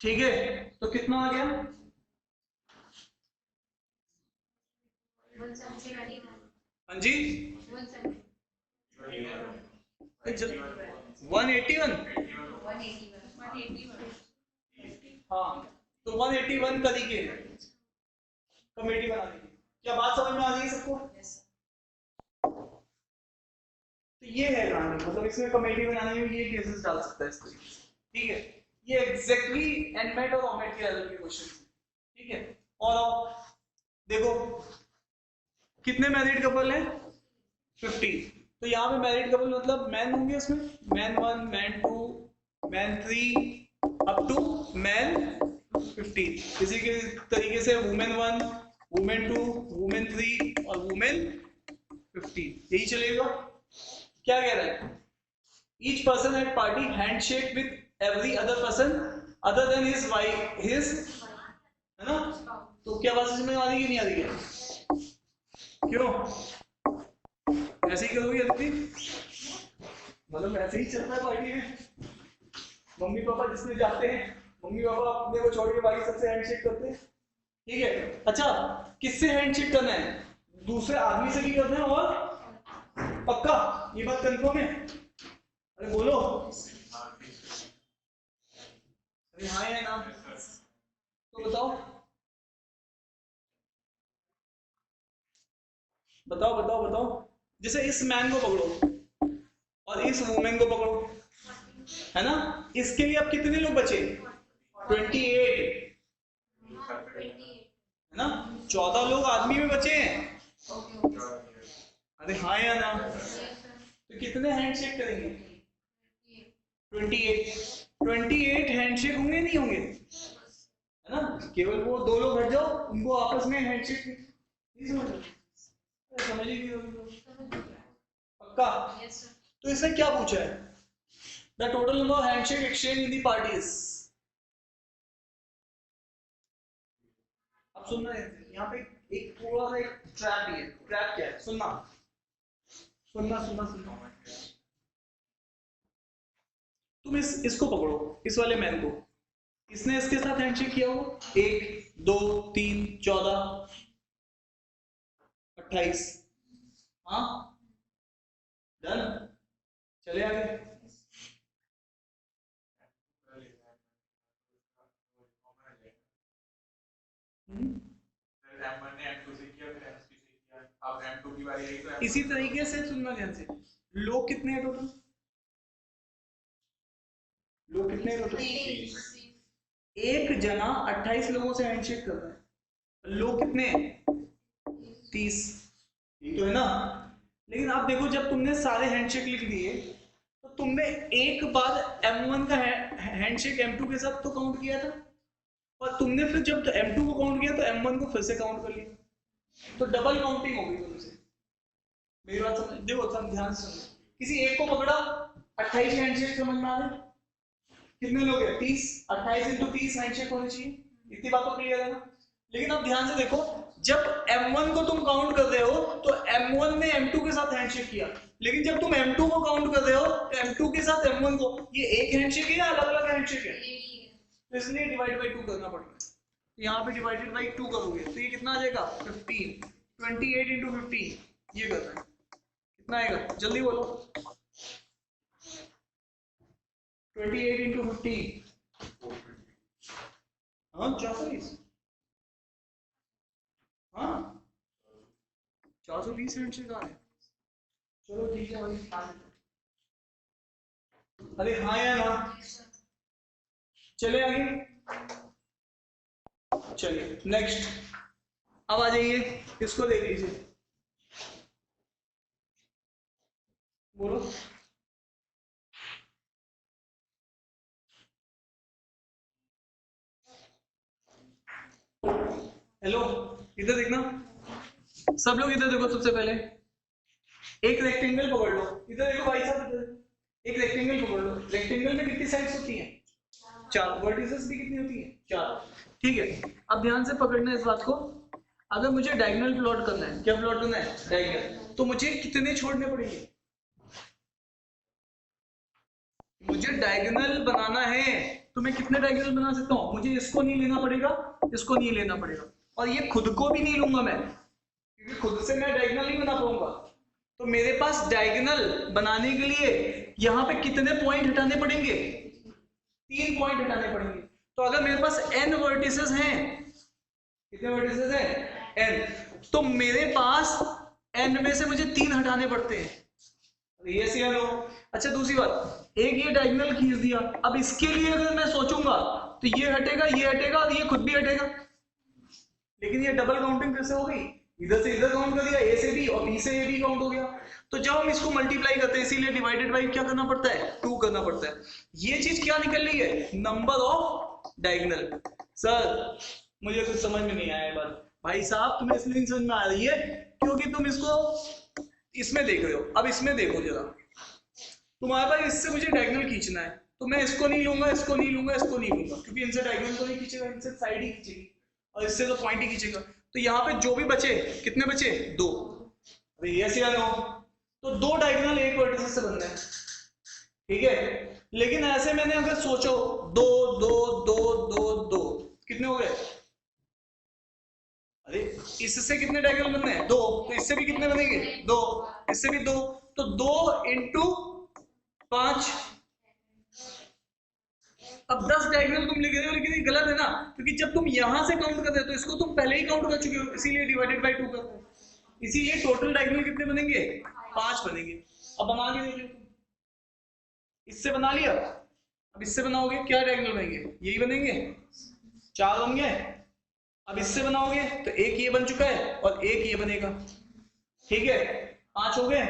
ठीक है। तो कितना आ गया, हाँ जी 181, हाँ तो 181 तरीके कमेटी बनाने की, क्या बात समझ में आ रही है सबको? तो ये है कहानी, मतलब इसमें कमेटी बनाने में ये केसेस डाल सकता है इस तरीके से, ठीक है। ये एग्जैक्टली एनमेट और ओमेट के लेवल के क्वेश्चन, ठीक है। और देखो कितने मैरिड कपल हैं, 50, तो यहाँ पे मैरिड कपल मतलब मैन होंगे इसमें, man 1 man 2 man 3 up to man 50। इसी के तरीके से वुमेन 1 वुमेन 2 वुमेन 3 और वुमेन 50, यही चलेगा। क्या कह रहा है, each person at party handshake with every other person other than his wife his, है ना। तो क्या बात समझ में आ रही है, नहीं आ रही है, क्यों ऐसे ही करोगे अदिति, मतलब ऐसे ही चलता है पार्टी में, मम्मी पापा जिसमें जाते हैं, मम्मी पापा अपने को छोड़ के बाकी सबसे हैंडशेक करते हैं, ठीक है। अच्छा किससे हैंडशेक करना है, दूसरे आदमी से भी करना है, और पक्का ये बात कंफर्म है, अरे बोलो, अरे हाँ या ना, तो बताओ बताओ बताओ बताओ। जैसे इस मैन को पकड़ो और इस वुमेन को पकड़ो, है ना, इसके लिए अब कितने लोग बचे, 28, है ना, 14 लोग आदमी में बचे हैं, अरे हाँ या ना, तो कितने हैंडशेक करेंगे, 28 हैंडशेक होंगे नहीं होंगे, है ना, केवल वो 2 लोग हट जाओ, उनको आपस में हैंडशेक नहीं समझ ही नहीं, पक्का। तो इसने क्या पूछा है, the total number of handshake exchange in the parties. अब सुनना है यहाँ पे एक थोड़ा सा एक ट्रैप भी है, ट्रैप क्या है, सुनना सुनना सुनना सुनना, तुम इसको पकड़ो, इस वाले मैन को, इसने इसके साथ हैंडशेक किया हो, 1 2 3 14 28, हाँ डन, चले आगे। इसी तरीके से सुनना ध्यान से, लोग कितने हैं टोटल, लोग कितने हैं टोटल, एक जना 28 लोगों से हैंडशेक कर रहा है, लोग कितने हैं 30, ये तो है ना। लेकिन आप देखो जब तुमने सारे हैंडशेक लिख दिए तो तुमने एक बार M1 का हैंडशेक M2 के साथ तो काउंट किया था, और तुमने फिर जब M2 को काउंट किया तो M1 को फिर से काउंट कर लिया, तो डबल काउंटिंग हो गई तुमसे। मेरी बात समझ, देखो सब ध्यान से सुनो, किसी एक को पकड़ा 28 हैंडशेक समझ में आ रहे, कितने लोग हैं 30, 28 इंटू 30 हैंडशेक होने चाहिए, इतनी बात तो क्लियर है ना। लेकिन अब ध्यान से देखो, जब M1 को तुम काउंट कर रहे हो तो M1 ने M2 के साथ हैंडशेक किया, लेकिन जब तुम M2 को काउंट कर रहे हो तो M2 के साथ M1 को, ये एक हैंडशेक है या अलग अलग हैंडशेक है, तो इसलिए डिवाइड बाई 2 करना पड़ता है। तो यहाँ पे डिवाइडेड बाई 2 करोगे तो ये कितना आ जाएगा 15, 28 इंटू 15 ये करना है, कितना आएगा जल्दी बोलो, 28 इंटू 15 हाँ 420, हाँ 420 यूनिट से कहाँ है? चलो ठीक है भाई, अरे हाँ या ना, चले आगे, चलिए नेक्स्ट। अब आ जाइए, इसको देख लीजिए, बोलो। हेलो, इधर देखना, सब लोग इधर देखो। सबसे पहले एक रेक्टेंगल पकड़ लो, इधर देखो भाई साहब, इधर एक रेक्टेंगल पकड़ लो। रेक्टेंगल में कितनी साइड्स होती हैं? 4। वर्टिसेस भी कितनी होती हैं? 4। ठीक है, अब ध्यान से पकड़ना है इस बात को। अगर मुझे डायगोनल प्लॉट करना है, क्या प्लॉट करना है? डायगोनल। तो मुझे कितने छोड़ने पड़ेंगे? मुझे डायगोनल बनाना है तो मैं कितने डायगोनल बना सकता हूँ? मुझे इसको नहीं लेना पड़ेगा, इसको नहीं लेना पड़ेगा, और ये खुद को भी नहीं लूंगा मैं, क्योंकि खुद से मैं डायगोनल नहीं बना पाऊंगा। तो मेरे पास डायगोनल बनाने के लिए यहाँ पे कितने पॉइंट हटाने पड़ेंगे? 3 पॉइंट हटाने पड़ेंगे। तो अगर मेरे पास n वर्टिसेस हैं, कितने वर्टिसेस हैं? n, तो मेरे पास n में से मुझे 3 हटाने पड़ते हैं। ये सी लो। अच्छा दूसरी बात, एक ये डायगोनल खींच दिया, अब इसके लिए अगर मैं सोचूंगा तो ये हटेगा और ये खुद भी हटेगा, लेकिन ये डबल काउंटिंग कैसे हो गई? इधर से इधर काउंट कर दिया, ए से बी, और बी से ए भी काउंट हो गया। तो जब हम इसको मल्टीप्लाई करते हैं, इसीलिए डिवाइडेड बाई क्या करना पड़ता है? 2 करना पड़ता है। ये चीज क्या निकल रही है? Number of diagonal. सर मुझे कुछ समझ में नहीं आया बात। भाई साहब तुम्हें इसलिए नहीं समझ में आ रही है क्योंकि तुम इसको इसमें देख रहे हो। अब इसमें देखो जरा, तुम्हारे पास इससे मुझे डायगोनल खींचना है, तो मैं इसको नहीं लूंगा, इसको नहीं लूंगा, इसको नहीं लूंगा, क्योंकि इनसे डायगोनल तो नहीं खींचेगा, इनसे साइड ही खींचेगी, और इससे तो पॉइंट ही खींचेगा। तो यहाँ पे जो भी बचे, कितने बचे? 2। अरे यस या नो? तो 2 डायगोनल एक वर्टिसेस से बनना है, ठीक है। लेकिन ऐसे मैंने अगर सोचो 2 2 2 2 2 कितने हो गए? अरे इससे कितने डायगोनल बनने हैं? 2। तो इससे भी कितने बनेंगे? 2। इससे भी 2। तो 2 इंटू 5। अब 10 डायगोनल तुम लिख रहे हो, लेकिन ये गलत है ना, क्योंकि जब तुम यहां से काउंट करते हो तो इसको तुम पहले ही काउंट कर चुके हो, इसीलिए डिवाइडेड बाय 2 करते हो। इसीलिए टोटल डायगोनल कितने बनेंगे? 5 बनेंगे। अब बना के देखो, इससे बना लिया, अब इससे बनाओगे क्या डायगोनल बनेंगे? यही बनेंगे, 4 बन गए। अब इससे बनाओगे तो एक ये बन चुका है और एक ये बनेगा, ठीक है, 5 हो गए।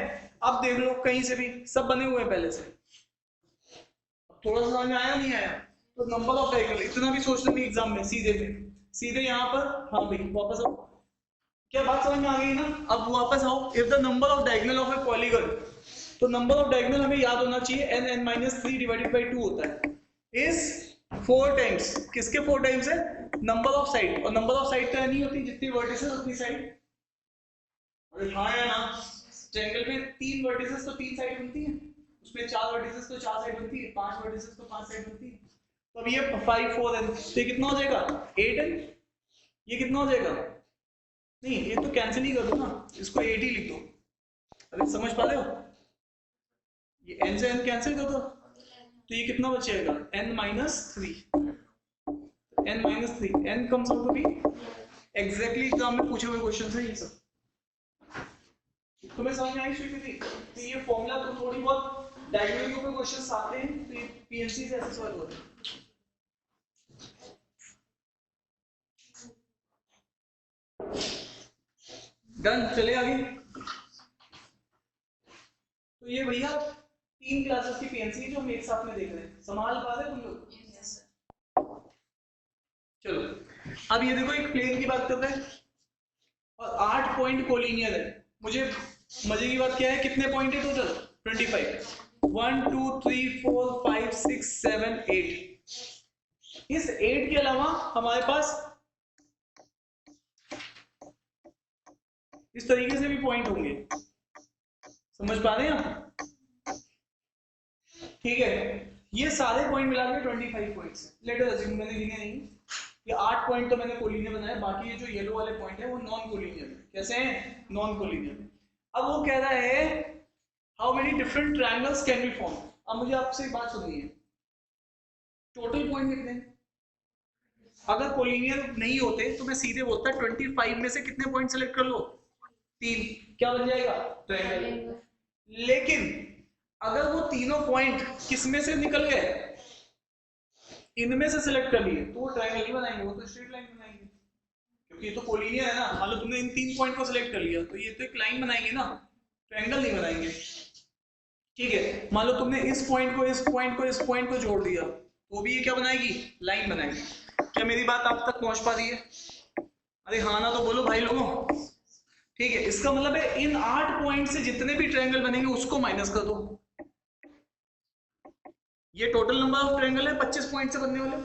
अब देख लो कहीं से भी सब बने हुए हैं पहले से। थोड़ा सा समझ में आया नहीं आया? तो नंबर ऑफ डायगोनल इतना भी सोचना नहीं एग्जाम में, सीधे यहाँ पर। हाँ भाई वापस आओ, क्या बात समझ में आ गई ना? अब वापस आओ, if the number of diagonal of A polygon, तो नंबर ऑफ डायगोनल हमें याद होना चाहिए n डिवाइडेड बाई 2 होता है, इज 4 टाइम्स, किसके 4 टाइम्स है? नंबर ऑफ साइड, और नंबर ऑफ साइड तो नहीं होती, जितनी वर्टिसेस उतनी साइड। अरे हाँ या ना? ट्रायंगल में 3 वर्टिसेस तो 3 साइड बनती है, उसमें 4 वर्टिसेस तो 4 साइड बनती है, 5 वर्टिसेस तो 5 साइड बनती है। तो अब ये 5 4 n, तो ये कितना हो जाएगा? 8 n। ये कितना हो जाएगा? नहीं ये तो कैंसिल ही कर दो ना, इसको 8 ही लिख दो। अरे समझ पा रहे हो? ये n से n कैंसिल कर दो, तो ये कितना बचेगा? n minus 3। n minus 3, n comes out to be exactly exam में पूछे हुए क्वेश्चन है ये सब। तुम्हें समझ में आई स्वीकृति? तो ये फॉर्मूला तो थोड़ी बहुत डायगोनल के ऊपर क्वेश्चंस आते हैं, तो ये पीएनसी से ऐसे सॉल्व होते हैं। डन, चले आगे। तो ये भैया 3 क्लासेस की पीएनसी जो हम एक साथ में देख रहे हैं, संभाल पा रहे तुम लोग? चलो अब ये देखो, एक प्लेन की बात करते हैं और 8 पॉइंट कोलिनियर है। मुझे मजे की बात क्या है, कितने पॉइंट है टोटल? 25। 1 2 3 4 5 6 7 8। इस 8 के अलावा हमारे पास इस तरीके से भी पॉइंट होंगे, समझ पा रहे हैं आप? ठीक है, ये सारे पॉइंट मिला के 25 पॉइंट्स है। लेट अस अज्यूम, मैंने गिने नहीं, ये 8 पॉइंट तो मैंने कोलिनियर बनाया, बाकी ये जो येलो वाले पॉइंट है वो नॉन कोलिनियर है। कैसे हैं? Non collinear. अब वो कह रहा है how many different triangles can be form. अब मुझे आपसे एक बात सुननी है, टोटल पॉइंट कितने हैं? अगर कोलिनियर नहीं होते तो मैं सीधे बोलता 25 में से कितने पॉइंट सेलेक्ट कर लो, 3, क्या बन जाएगा, ट्रायंगल। लेकिन अगर वो तीनों पॉइंट किसमें से निकल गए, इनमें से सिलेक्ट कर लिए, तो वो ट्रायंगल नहीं बनाएंगे, वो तो स्ट्रेट लाइन बनाएंगे, क्योंकि ये तो कोलिनियर है ना। मान लो तुमने इन 3 पॉइंट को सिलेक्ट कर लिया, तो ये तो एक लाइन बनाएंगे ना, ट्रायंगल नहीं बनाएंगे। ठीक है, मान लो तुमने इस पॉइंट को इस पॉइंट को इस पॉइंट को जोड़ दिया, तो भी ये क्या बनाएगी, लाइन बनाएगी। क्या मेरी बात आप तक पहुंच पा रही है? अरे हाँ ना तो बोलो भाई लोगों। ठीक है, इसका मतलब है इन 8 पॉइंट से जितने भी ट्रायंगल बनेंगे उसको माइनस कर दो। ये टोटल नंबर ऑफ ट्रायंगल है 25 पॉइंट से बनने वाले।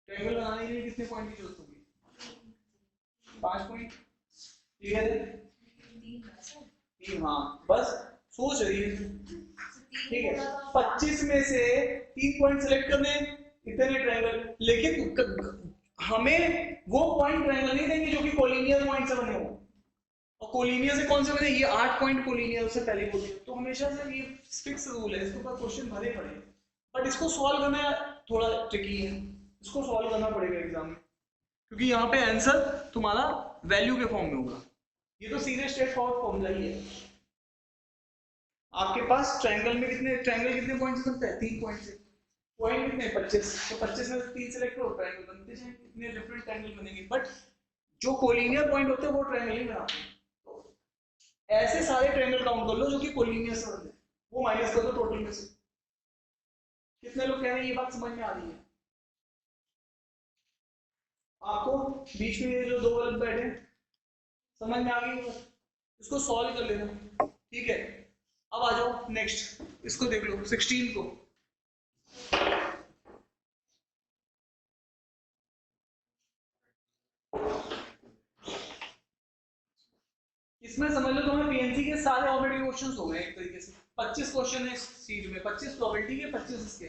ट्रायंगल बनाने के लिए कितने पॉइंट की जरूरत होगी, 5 पॉइंट। क्लियर है? 3, हाँ बस सोच रही है। ठीक है, 25 में से 3 पॉइंट सेलेक्ट करने, इतने ट्रायंगल, लेकिन हमें वो पॉइंट ट्रायंगल नहीं देंगे जो कि कोलिनियर पॉइंट से बने हो। और कोलिनियर से कौन से बने, ये 8 पॉइंट कोलिनियर से पहले बोले, तो हमेशा से ये फिक्स रूल है, इसके ऊपर क्वेश्चन भरे पड़े। बट इसको सॉल्व करना थोड़ा ट्रिकी है, इसको सॉल्व करना पड़ेगा एग्जाम में, क्योंकि यहाँ पे आंसर तुम्हारा वैल्यू के फॉर्म में होगा। ये तो सीधे स्ट्रेट फॉरवर्ड फॉर्मूला ही है। आपके पास ट्रायंगल में कितने पॉइंट से बनता है, 3 पॉइंट से। पॉइंट कितने, 25, तो 25 में 3 सेलेक्ट करो, ट्रायंगल बनते जाएंगे, कितने डिफरेंट ट्रायंगल बनेंगे। बट जो कोलिनियर पॉइंट होते हैं वो ट्रायंगल ही बनाते हैं। ऐसे सारे ट्रायंगल काउंट कर लो जो कि कोलिनियर से बनते हैं, वो माइनस कर दो टोटल में से। कितने लोग कह रहे हैं ये बात समझ में आ रही है आपको? बीच में ये जो 2 बल्ब बैठे हैं, समझ में आ गई? इसको सॉल्व कर लेना। ठीक है, अब आ जाओ नेक्स्ट, इसको देख लो 16 को। इसमें समझ लो तुम्हें पीएनसी के सारे ऑलरेडी क्वेश्चंस हो गए एक तरीके से। 25 क्वेश्चन है इस सीट में, 25 प्रोबेबिलिटी के, 25 इसके,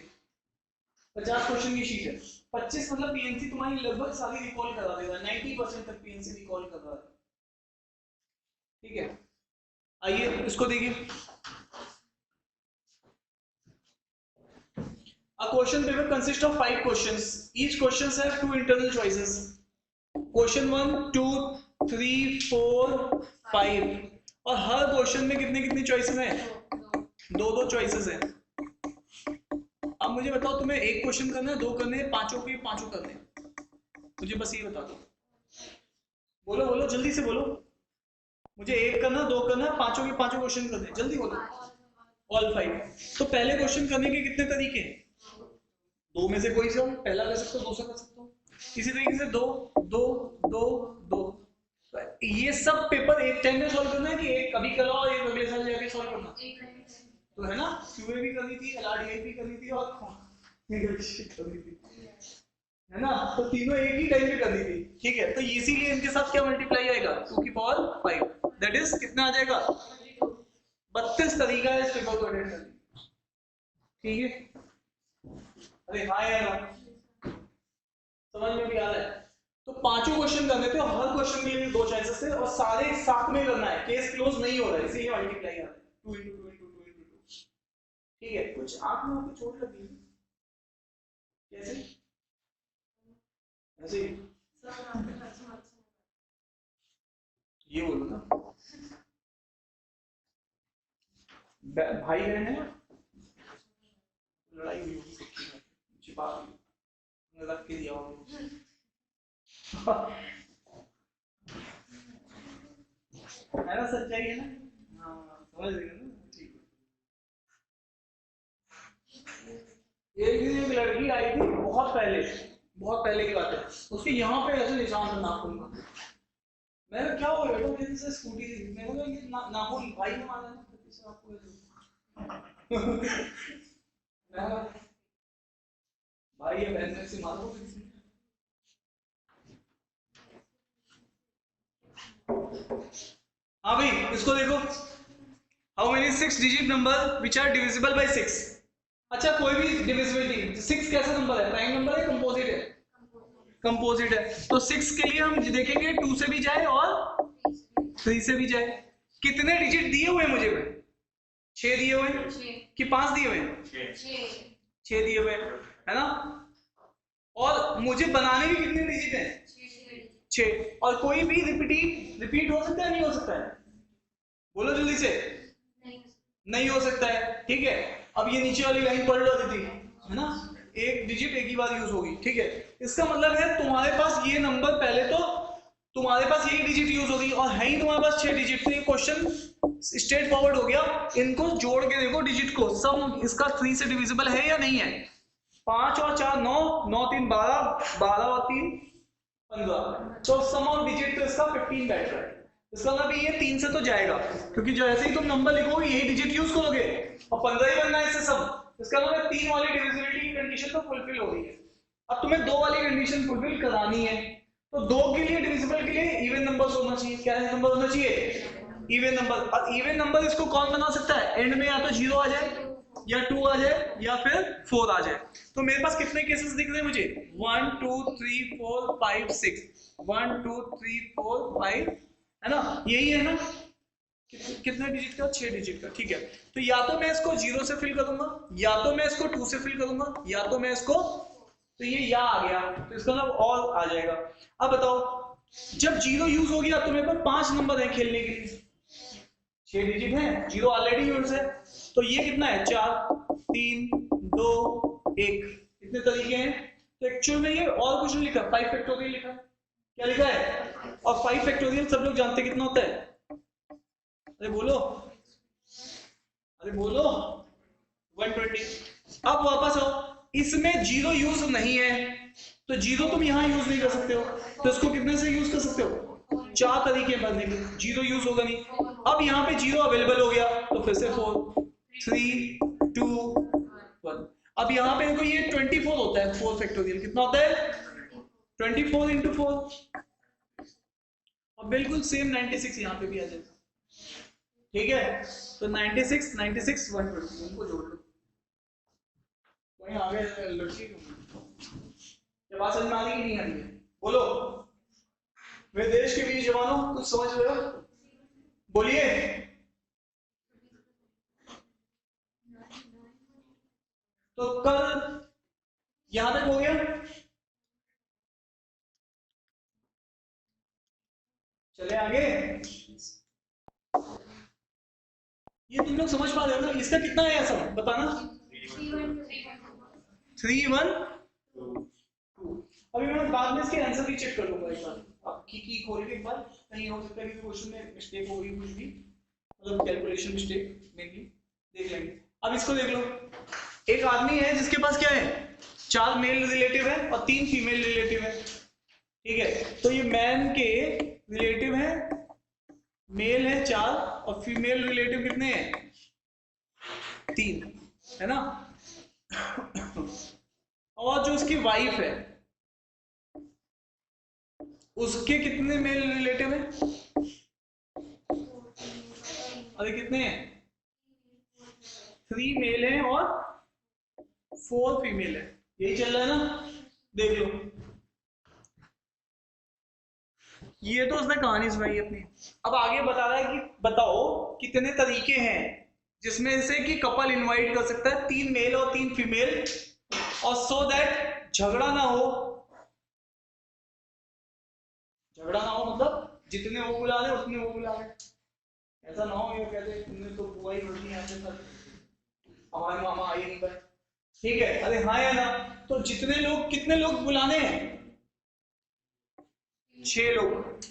50 क्वेश्चन की शीट है। 25 मतलब पीएनसी तुम्हारी लगभग सारी रिकॉल करा देगा, 90% तक पीएनसी रिकॉल कर रहा है। ठीक है, आइए इसको देखिए। A question paper consists of 5 questions. Each questions have 2 internal choices. Question 1, 2, 3, 4, 5. और हर क्वेश्चन में कितने चॉइसेस हैं, 2 चॉइसेस हैं। अब मुझे बताओ तुम्हें एक क्वेश्चन करना है, 2 करने हैं, पांचों के पांचों करने हैं, मुझे बस ये बता दो। बोलो बोलो जल्दी से बोलो, मुझे एक करना, 2 करना, पांचों के पांचों क्वेश्चन करने, जल्दी बोलो। ऑल 5। तो पहले क्वेश्चन करने के कितने तरीके हैं, 2 में से कोई से, पहला कर सकते हो, दूसरा कर सकते हो, इसी तरीके से 2 2 2 2। ये सब पेपर एक टाइम में सॉल्व करना है कि एक कभी करो और एक अगले साल जाके सॉल्व करना, तो है ना। क्यूए भी करनी थी, एलआरडीआई भी करनी थी, और करनी थी, है ना। तो तीनों एक ही टाइम में करनी थी। ठीक है, तो इसीलिए इनके साथ क्या मल्टीप्लाई आएगा, 2 की पावर 5, दैट इज कितना आ जाएगा, 32 तरीका है इस पेपर को अटेंड करने। ठीक है, अरे हाँ यार समझ में भी आ रहा है। तो पांचों क्वेश्चन करने थे, हर क्वेश्चन के लिए 2 चॉइसेस थे, और सारे साथ में करना है, केस क्लोज नहीं हो रहा है, इसीलिए मल्टीप्लाई आ रहा है 2 into 2 into 2 into 2। ठीक है, कुछ आंख में आपको चोट लगी है कैसे, ऐसे ये बोलो ना, भाई बहन है, लड़ाई हुई होगी, छिपा रख के दिया है ना, सच्चाई है ना। हाँ समझ रहे ना, ठीक है। एक लड़की आई थी बहुत पहले की बात है, उसके यहाँ पे ऐसे निशान था नाखून का। मैं क्या हो गया बेटा, से स्कूटी थी, मैंने कहा ये नाखून भाई ने मारा ना, तो आपको भाई ये बहन से मारो। हाँ भाई इसको देखो, how many 6 digit number which are divisible by 6। अच्छा कोई भी डिविजिबिलिटी, 6 कैसा नंबर है, प्राइम नंबर है, कंपोजिट है, कंपोजिट है। तो 6 के लिए हम देखेंगे 2 से भी जाए और 3 से भी जाए। कितने डिजिट दिए हुए मुझे भाई, 6 दिए हुए कि 5 दिए हुए, 6 दिए हुए है ना। और मुझे बनाने में कितने डिजिट हैं? 6। और कोई भी रिपीट हो सकता है, नहीं हो सकता है? बोलो जल्दी से। नहीं हो सकता है, ठीक है। अब ये नीचे वाली लाइन पढ़ लो दीदी, है ना, एक डिजिट एक ही बार यूज होगी, ठीक है। इसका मतलब है तुम्हारे पास ये नंबर, पहले तो तुम्हारे पास यही डिजिट यूज होगी और है ही तुम्हारे पास 6 डिजिट। तो ये क्वेश्चन स्ट्रेट फॉरवर्ड हो गया। इनको जोड़ के देखो डिजिट को, सम इसका 3 से डिविजिबल है या नहीं है? 5 और 4 9, 9 3 12, 12 और 3 15। तो सम ऑफ डिजिट तो इसका 15 बैठ रहा है। इसका मतलब ये 3 से तो जाएगा, क्योंकि जैसे ही तुम नंबर लिखोगे यही डिजिट यूज करोगे और 15 ही बनना है इससे सम। इसका मतलब 3 वाली डिविजिबिलिटी की कंडीशन तो फुलफिल हो रही है। अब तुम्हें 2 वाली कंडीशन फुलफिल करानी है, तो 2 के लिए डिविजिबल के लिए इवन नंबर्स होना चाहिए। क्या नंबर होना चाहिए? Even number. और इवन नंबर इसको कौन बना सकता है? एंड में या तो 0 आ जाए या 2 आ जाए या फिर 4 आ जाए। तो मेरे पास कितने केसेस दिख रहे हैं मुझे? 1 2 3 4 5 6, 1 2 3 4 5, है ना, यही है ना। कितने डिजिट का? 6 डिजिट का, ठीक है। तो या तो मैं इसको 0 से फिल करूंगा, या तो मैं इसको 2 से फिल करूंगा, या तो मैं इसको, तो ये या आ गया, तो इसका मतलब और आ जाएगा। अब बताओ, जब 0 यूज हो गया तो मेरे पास 5 नंबर है खेलने के लिए, 6 डिजिट है, 0 ऑलरेडी यूज है। तो ये कितना है? 4 3 2 1। इतने तरीके हैं। तो एक्चुअल में ये और कुछ नहीं लिखा, 5 फैक्टोरियल लिखा। क्या लिखा है? और 5 फैक्टोरियल सब लोग जानते हैं कितना होता है? अरे बोलो, अरे बोलो, 120। अब वापस आओ, इसमें 0 यूज नहीं है, तो 0 तुम यहां यूज नहीं कर सकते हो, तो इसको कितने से यूज कर सकते हो? 4 तरीके भरने के, 0 यूज होगा नहीं। अब यहाँ पे 0 अवेलेबल हो गया, तो फिर से 4 3 2 1। अब यहाँ पे देखो ये 24 होता है, 4 फैक्टोरियल कितना होता है? 24 इंटू 4। और बिल्कुल सेम 96 यहाँ पे भी आ जाएगा, ठीक है। तो 96 96 120, उनको जोड़ लो। वहीं आगे लड़की जब बात समझ में आ रही कि नहीं आ रही है? बोलो, मेरे देश के वीर जवानों, कुछ समझ रहे हो? बोलिए। तो कल यहां तक हो गया, चले आगे। ये तुम लोग समझ पा रहे हो ना? इसका कितना है ऐसा बताना? 3 1 2। अभी मैं बाद में इसके आंसर भी चेक कर लूंगा एक बार, आपकी की खोल के एक बार, कहीं हो सकता है कि क्वेश्चन में मिस्टेक हो गई, कुछ भी मतलब कैलकुलेशन मिस्टेक में भी देख लेंगे। अब इसको देख लो, एक आदमी है जिसके पास क्या है? 4 मेल रिलेटिव है और 3 फीमेल रिलेटिव है, ठीक है। तो ये मैन के रिलेटिव है, मेल है 4 और फीमेल रिलेटिव कितने हैं? 3, है ना। और जो उसकी वाइफ है उसके कितने मेल रिलेटिव हैं? अरे कितने हैं? 3 मेल हैं और 4 फीमेल है। यही चल रहा है ना? देख लो, ये तो उसने कहानी सुनाई अपनी। अब आगे बता रहा है कि बताओ कितने तरीके हैं जिसमें से कि कपल इनवाइट कर सकता है 3 मेल और 3 फीमेल, और सो दैट झगड़ा ना हो। झगड़ा ना हो मतलब जितने वो बुला रहे उतने वो बुला रहे, ऐसा ना हो ये कहते तुमने तो बुआ ही होती है हमारे मामा आए नहीं पाए, ठीक है। अरे हाँ या ना? तो जितने लोग, कितने लोग बुलाने हैं? 6 लोग।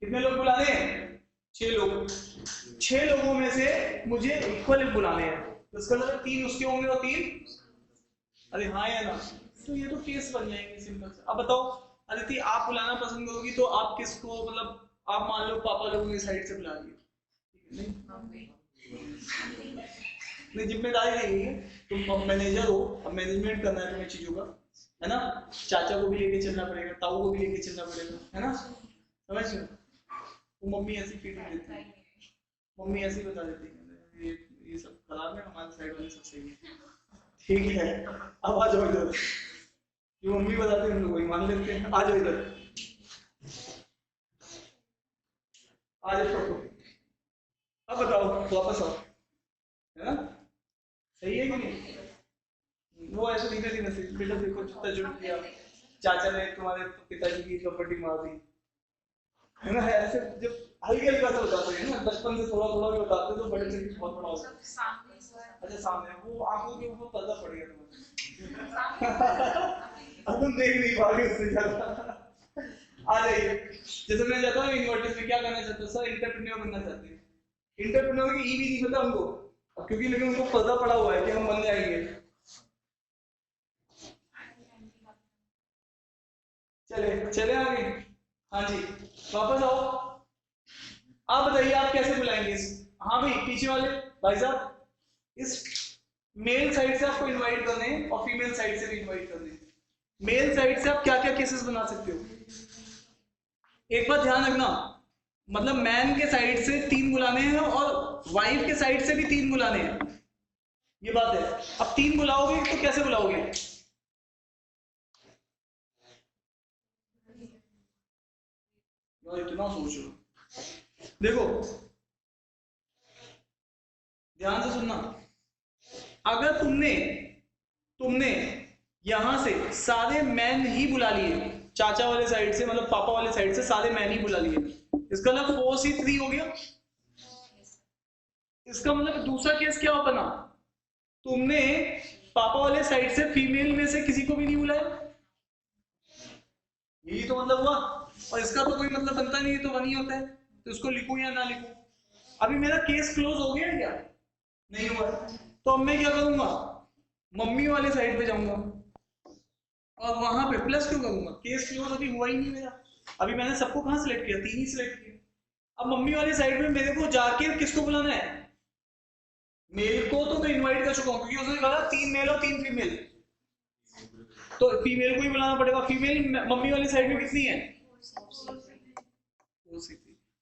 कितने लोग बुलाने हैं? 6 लोग। 6 लोगों में से मुझे इक्वल बुलाने हैं, तो इसका मतलब 3 उसके होंगे और 3, अरे हाँ या ना? तो ये तो केस बन जाएंगे सिंपल से। अब बताओ अदिति, आप बुलाना पसंद करोगी तो आप किसको, मतलब आप मान लो पापा लोगों की साइड से बुला लिए, नहीं जिम्मेदारी नहीं है, तुम मैनेजर हो, अब मैनेजमेंट करना है तुम्हें चीजों का, है ना। चाचा को भी लेके चलना पड़ेगा, ताऊ को भी लेके चलना पड़ेगा, है ना, समझ रहे हो? वो मम्मी ऐसी फीलिंग देती है, मम्मी ऐसी बता देती है ये सब खराब है, हमारे साइड वाले सब सही है, ठीक है। अब आ जाओ इधर, जो मम्मी बताते हैं हम लोग वही मान लेते हैं। आ जाओ इधर, आ जाओ। अब बताओ, वापस आओ, है ना, सही है कि नहीं? वो ऐसे धीरे धीरे से बेटा देखो जितना जुड़ किया, चाचा ने तुम्हारे पिताजी की प्रॉपर्टी मार दी, है ना, ऐसे जब हल्के हल्का सा बताते हैं ना, बचपन से थोड़ा थोड़ा भी बताते तो बड़े से बहुत बड़ा होता है। अच्छा सामने वो आंखों के ऊपर पर्दा पड़ गया तुम्हारे। अब तुम देख नहीं पा रहे उससे ज्यादा। आ जाइए, जैसे मैं जाता हूँ यूनिवर्सिटी में, क्या करना चाहते हो सर? इंटरप्रेन्योर बनना चाहते हैं। इंटरप्रेन्योर की ई भी नहीं पता हमको, क्योंकि लेकिन उनको पर्दा पड़ा हुआ है कि हम बन जाएंगे। चले चले आगे, हाँ जी वापस आओ। आप बताइए आप कैसे बुलाएंगे इस, हाँ भाई पीछे वाले भाई साहब, इस मेल साइड से आपको इनवाइट करने हैं और फीमेल साइड से भी इनवाइट करने हैं। मेल साइड से आप क्या क्या केसेस बना सकते हो? एक बात ध्यान रखना, मतलब मैन के साइड से 3 बुलाने हैं और वाइफ के साइड से भी 3 बुलाने हैं, ये बात है। अब 3 बुलाओगे तो कैसे बुलाओगे? इतना सोचो, देखो ध्यान से सुनना, अगर तुमने तुमने यहां से सारे मैन ही बुला लिए, चाचा वाले साइड से मतलब पापा वाले साइड से सारे मैन ही बुला लिए, इसका मतलब 4C3 हो गया। इसका मतलब दूसरा केस क्या बना, तुमने पापा वाले साइड से फीमेल में से किसी को भी नहीं बुलाया, यही तो मतलब हुआ। और इसका तो कोई मतलब बनता नहीं, तो वन ही होता है, तो इसको लिखूं या ना लिखूं? अभी मेरा केस क्लोज हो गया क्या? नहीं हुआ। तो अब मैं क्या करूंगा, मम्मी वाले साइड पे जाऊंगा और वहां पे प्लस क्यों करूंगा, केस क्लोज अभी हुआ ही नहीं मेरा, अभी मैंने सबको कहां सिलेक्ट किया, 3 ही सिलेक्ट किया। अब मम्मी वाले साइड में मेरे को जाके किसको बुलाना है, मेल को तो मैं इनवाइट कर चुका हूं, क्योंकि उसने कहा 3 मेल और 3 फीमेल, तो फीमेल को ही बुलाना पड़ेगा। फीमेल मम्मी वाली साइड में कितनी है? तो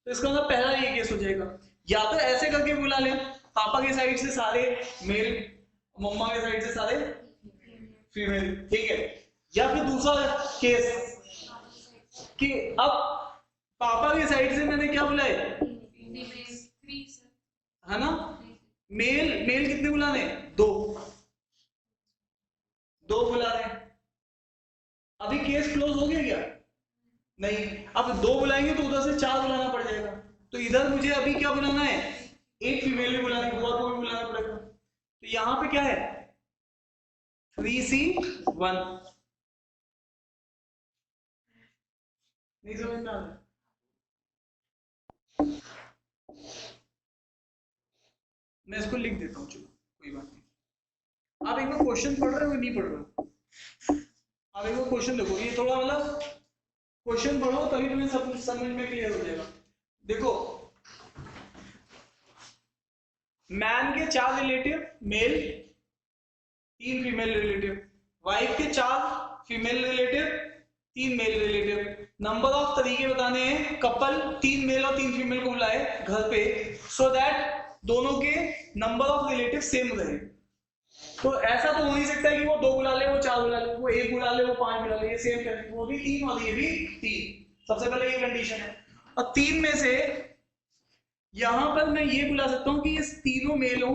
इसका मतलब पहला ये केस हो जाएगा, या तो ऐसे करके बुला ले, पापा के साइड से सारे मेल, मम्मा के साइड से सारे फीमेल, ठीक है। या फिर दूसरा केस कि अब पापा के साइड से मैंने क्या बुलाए, है ना, मेल मेल कितने बुलाने, 2 बुला रहे हैं। अभी केस क्लोज हो गया क्या? नहीं। अब 2 बुलाएंगे तो उधर से 4 बुलाना पड़ जाएगा, तो इधर मुझे अभी क्या बुलाना है, एक फीमेल भी बुलानी, बुआ को भी बुलाना पड़ेगा। तो यहां पे क्या है, 3C1। नहीं समझ में आ रहा? मैं इसको लिख देता हूँ, चलो कोई बात नहीं। आप एक बार क्वेश्चन पढ़ रहे हो नहीं पढ़ रहे हो? आप एक बार क्वेश्चन देखो, ये थोड़ा मतलब क्वेश्चन पढ़ो तभी तुम्हें सब समझ में क्लियर हो जाएगा। देखो मैन के 4 relative male, 3 female relative, wife के 4 female relative, 3 male relative. Number of तरीके बताने हैं, कपल 3 मेल और 3 फीमेल को बुलाए घर पे, सो दैट दोनों के नंबर ऑफ रिलेटिव सेम रहे। तो ऐसा तो हो नहीं सकता है कि वो 2 बुला ले, वो 4 बुला ले, वो 1 बुला ले, वो 5 बुला ले, ये सेम करे, वो भी 3 और ये भी 3। सबसे पहले ये कंडीशन है। और 3 में से यहां पर मैं ये बुला सकता हूं कि ये तीनों मेल हो,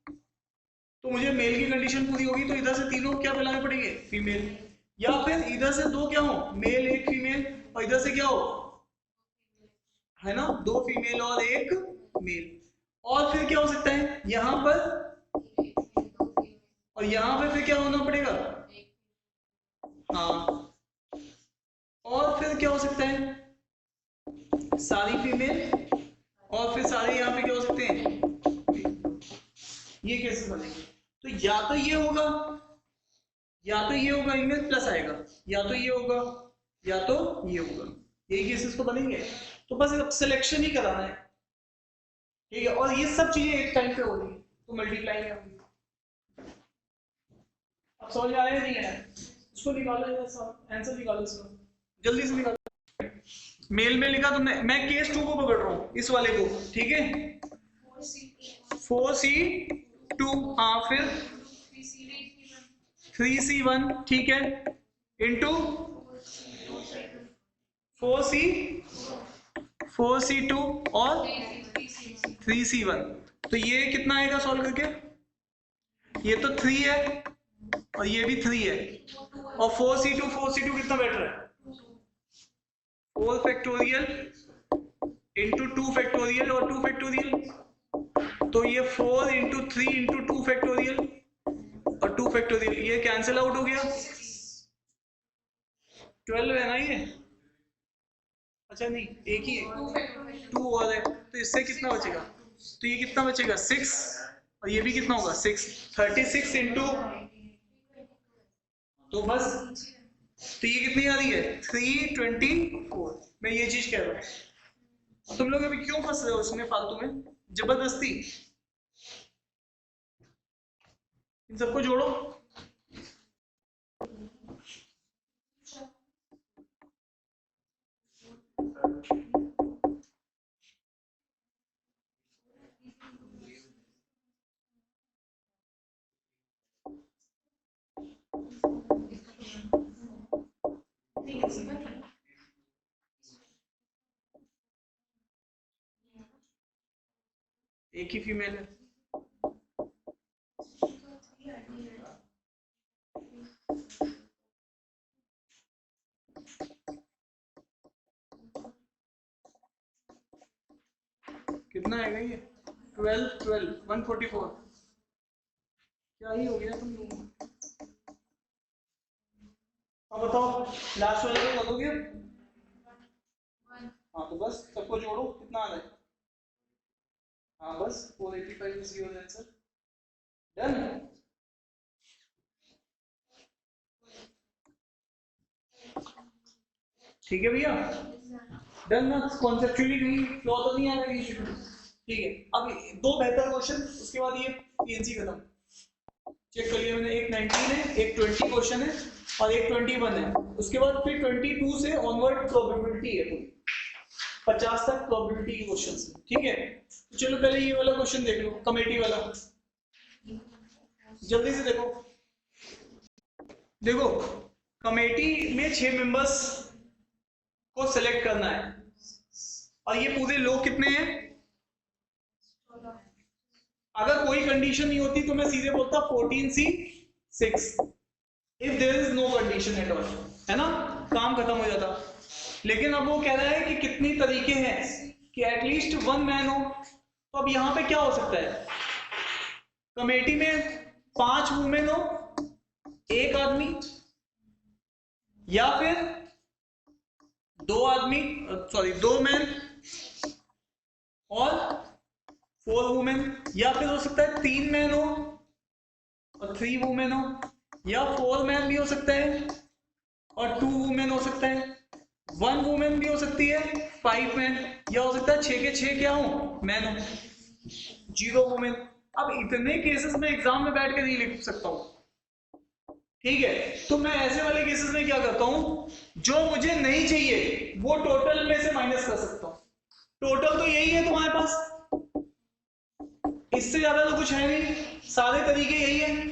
तो मुझे मेल की कंडीशन पूरी होगी, तो इधर से तीनों क्या बुलाने पड़ेंगे, फीमेल। या फिर इधर से 2 क्या हो, मेल 1 फीमेल, और इधर से क्या हो, है ना, 2 फीमेल और 1 मेल। और फिर क्या हो सकता है यहां पर, और यहां पर फिर क्या होना पड़ेगा, हाँ, और फिर क्या हो सकता है, सारी फीमेल, और फिर सारे यहाँ पे क्या हो सकते हैं, ये कैसे बनेंगे। तो या तो ये होगा, या तो ये होगा, इनमें प्लस आएगा, या तो ये होगा, या तो ये होगा, यही केसेस तो बनेंगे। तो बस अब सिलेक्शन ही कराना है, ठीक है। और ये सब चीजें एक टाइम पे हो रही है, तो मल्टीप्लाई होगी। अब समझ में आया नहीं है, इसको निकालो, आंसर निकालो इसका, जल्दी से निकालो। मेल में लिखा तुमने, मैं केस 2 को पकड़ रहा हूं, इस वाले को, ठीक है, 4C2, हाँ, फिर 3C1, ठीक है, इंटू 4C2 और 3C1। तो ये कितना आएगा सॉल्व करके, ये तो 3 है, और ये भी 3 है, और 4c2 कितना बेटर है, 4 फैक्टोरियल इंटू 2 फैक्टोरियल और 2 फैक्टोरियल, तो ये 4 इंटू 3 इंटू 2 फैक्टोरियल और 2 फैक्टोरियल, ये कैंसिल आउट हो गया, 12 है ना ये, अच्छा नहीं एक ही है, 2 और है, तो इससे कितना बचेगा, तो ये कितना बचेगा 6, और ये भी कितना होगा 6, 36 इंटू, तो बस, तो ये कितनी आ रही है 324, मैं ये चीज कह रहा हूँ। तुम लोग अभी क्यों फंस रहे हो उसमें फालतू में जबरदस्ती, इन सबको जोड़ो, एक ही फीमेल है, कितना आएगा ये 12 144, क्या ही हो गया तुम लोगों को, अब बताओ लास्ट वाले को लगोगे, हाँ तो बस सबको जोड़ो कितना आ रहा है, हाँ बस 485 इज योर आंसर, डन। ठीक है भैया, डन ना, कॉन्सेप्चुअली कहीं फ्लॉ तो नहीं आ रहा है, ठीक है। अब दो बेहतर क्वेश्चन, उसके बाद ये पीएनसी खत्म, चेक कर लिया मैंने, एक 19 है, एक 20 क्वेश्चन है और एक 21 है, उसके बाद फिर 22 से ऑनवर्ड प्रोबेबिलिटी है पूरी 50 तक प्रोबेबिलिटी के क्वेश्चन, ठीक है। तो चलो पहले ये वाला क्वेश्चन देख लो, कमेटी वाला, जल्दी से देखो, देखो कमेटी में 6 मेंबर्स को सिलेक्ट करना है, और ये पूरे लोग कितने हैं, अगर कोई कंडीशन नहीं होती तो मैं सीधे बोलता 14C6, if there is no condition at all, है ना, काम खत्म हो जाता। लेकिन अब वो कह रहा है कि कितनी तरीके हैं कि एटलीस्ट 1 मैन हो, तो अब यहां पे क्या हो सकता है, कमेटी में 5 वुमेन हो, 1 आदमी, या फिर 2 आदमी, सॉरी 2 मैन और 4 वुमेन, या फिर हो सकता है 3 मैन हो और 3 वुमेन हो, या 4 मैन भी हो सकता है और 2 वुमेन हो सकता है, 1 वुमेन भी हो सकती है, 5 मैन, या हो सकता है 6 के 6 क्या हो मैन हो, 0 वुमेन। अब इतने केसेस में एग्जाम में बैठ के नहीं लिख सकता हूं, ठीक है, तो मैं ऐसे वाले केसेस में क्या करता हूं, जो मुझे नहीं चाहिए वो टोटल में से माइनस कर सकता हूं, टोटल तो यही है तुम्हारे पास, इससे ज्यादा तो कुछ है नहीं, सारे तरीके यही है,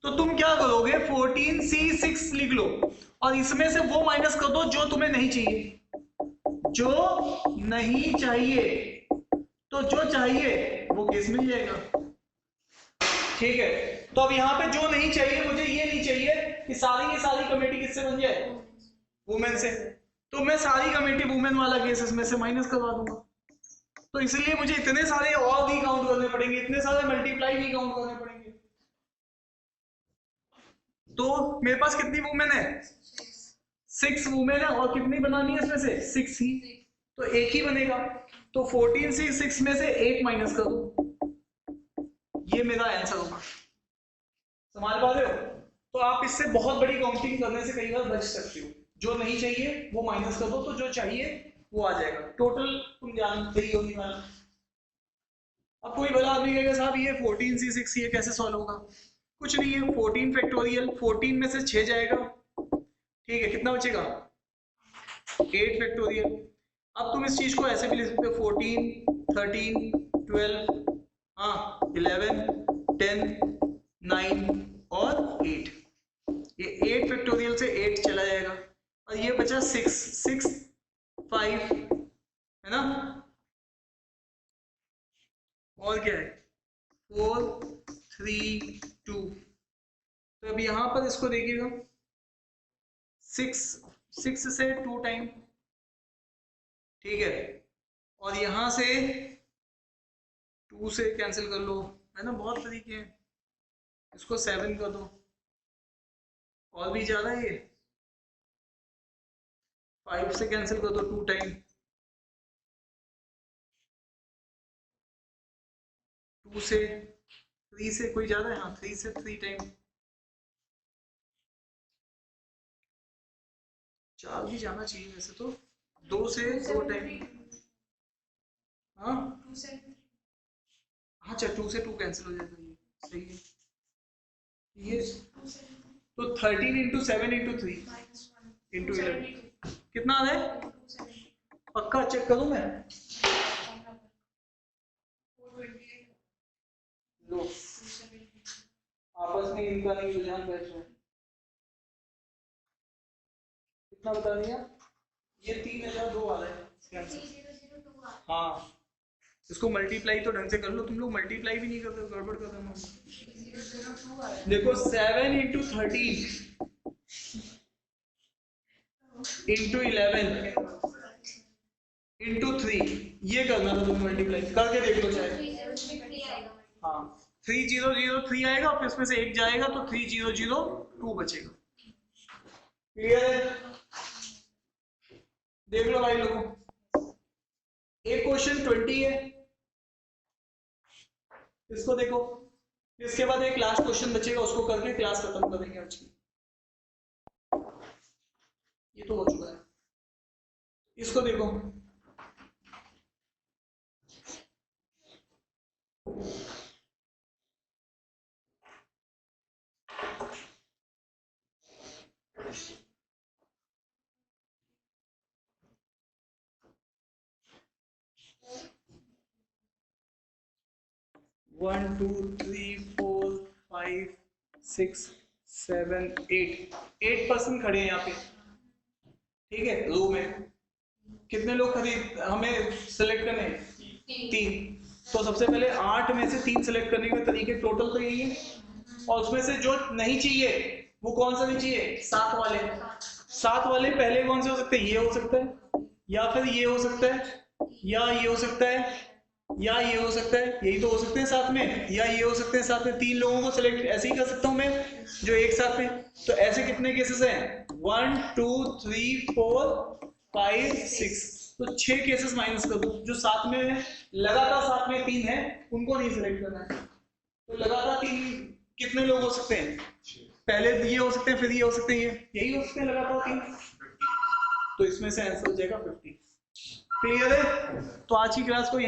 तो तुम क्या करोगे 14C6 लिख लो और इसमें से वो माइनस कर दो जो तुम्हें नहीं चाहिए, जो नहीं चाहिए, तो जो चाहिए वो केस मिल जाएगा, ठीक है। तो अब यहाँ पे जो नहीं चाहिए, मुझे ये नहीं चाहिए कि सारी की सारी कमेटी किससे बन जाए, वुमेन से, तो मैं सारी कमेटी वुमेन वाला केस इसमें से माइनस करवा दूंगा, तो इसलिए मुझे इतने सारे और भी काउंट करने पड़ेंगे, इतने सारे मल्टीप्लाई भी काउंट करने पड़ेंगे, तो मेरे पास कितनी वुमेन है 6 वुमेन है, और कितनी बनानी है इसमें से 6 ही, तो एक ही बनेगा, तो 14C6 में से 1 माइनस कर दो, ये मेरा आंसर होगा, समझ पा रहे हो। तो आप इससे बहुत बड़ी काउंटिंग करने से कई बार बच सकते हो, जो नहीं चाहिए वो माइनस कर दो, तो जो चाहिए वो आ जाएगा, टोटल तुम जानते ही होगी वाला। अब कोई बड़ा आदमी कहेगा साहब ये 14C6 ये कैसे सॉल्व होगा, कुछ नहीं है, 14 फैक्टोरियल, 14 में से 6 जाएगा, ठीक है, कितना बचेगा 8 फैक्टोरियल। अब तुम इस चीज को ऐसे भी लिख सकते हो 14 13 12, हाँ 11 10 9 और 8, ये 8 फैक्टोरियल से 8 चला जाएगा, और ये बचा 6 5, है ना, और क्या है 4 3 2, तो अब यहाँ पर इसको देखिएगा 6 से 2 टाइम, ठीक है, और यहाँ से 2 से कैंसिल कर लो, है ना, बहुत तरीके हैं। इसको 7 कर दो, और भी ज्यादा है ये, 5 से कैंसिल कर दो 2 टाइम, 2 से 3 से कोई ज्यादा है, हाँ 3 से 3 टाइम, 4 भी जाना चाहिए वैसे तो, 2 से 2 टाइम, हाँ अच्छा 2 से 2 कैंसिल हो जाएगा, ये सही है। ये तो 13 इंटू 7 इंटू 3 इंटू 11 कितना आ रहा है, पक्का चेक करूं मैं, लो आपस में इनका नहीं रुझान बैठ रहा है, कितना बता दिया, ये 3002 आ रहा है, हाँ इसको मल्टीप्लाई तो ढंग से कर लो, तुम लोग मल्टीप्लाई भी नहीं करते, गड़बड़ कर रहे हो। देखो 7 इंटू 13 इंटू 11 इंटू 3, ये करना था तुम, मल्टीप्लाई करके देख लो चाहे, हाँ 3003 आएगा, फिर इसमें से 1 जाएगा तो 3002 बचेगा, क्लियर है, देख लो भाई लोगों, एक क्वेश्चन 20 है, इसको देखो, इसके बाद एक लास्ट क्वेश्चन बचेगा, उसको करके क्लास खत्म कर देंगे आज की, ये तो हो चुका है, इसको देखो, वन टू थ्री फोर 5 6 7 8 खड़े हैं यहाँ पे, ठीक है, रो में कितने लोग खरीद हमें सिलेक्ट करने हैं, 3, तो सबसे पहले 8 में से 3 सिलेक्ट करने के तरीके टोटल तो यही है, और उसमें से जो नहीं चाहिए वो कौन सा नहीं चाहिए, 7 वाले पहले कौन से हो सकते हैं, ये हो सकता है, या फिर ये हो सकता है, या ये हो सकता है, या ये हो सकता है, यही तो हो सकते हैं साथ में, या ये हो सकते हैं साथ में, 3 लोगों को सिलेक्ट ऐसे ही कर सकता हूं मैं जो एक साथ में, तो ऐसे कितने केसेस हैं, 1 2 3 4 5 6, तो 6 केसेस माइनस कर दो, जो साथ में लगातार साथ में 3 है उनको नहीं सिलेक्ट करना है, तो लगातार 3 कितने लोग हो सकते हैं, पहले ये हो सकते हैं, फिर ये हो सकते हैं, यही हो सकते हैं लगातार 3, तो इसमें से आंसर हो जाएगा 50, क्लियर है, तो आज की क्लास को यही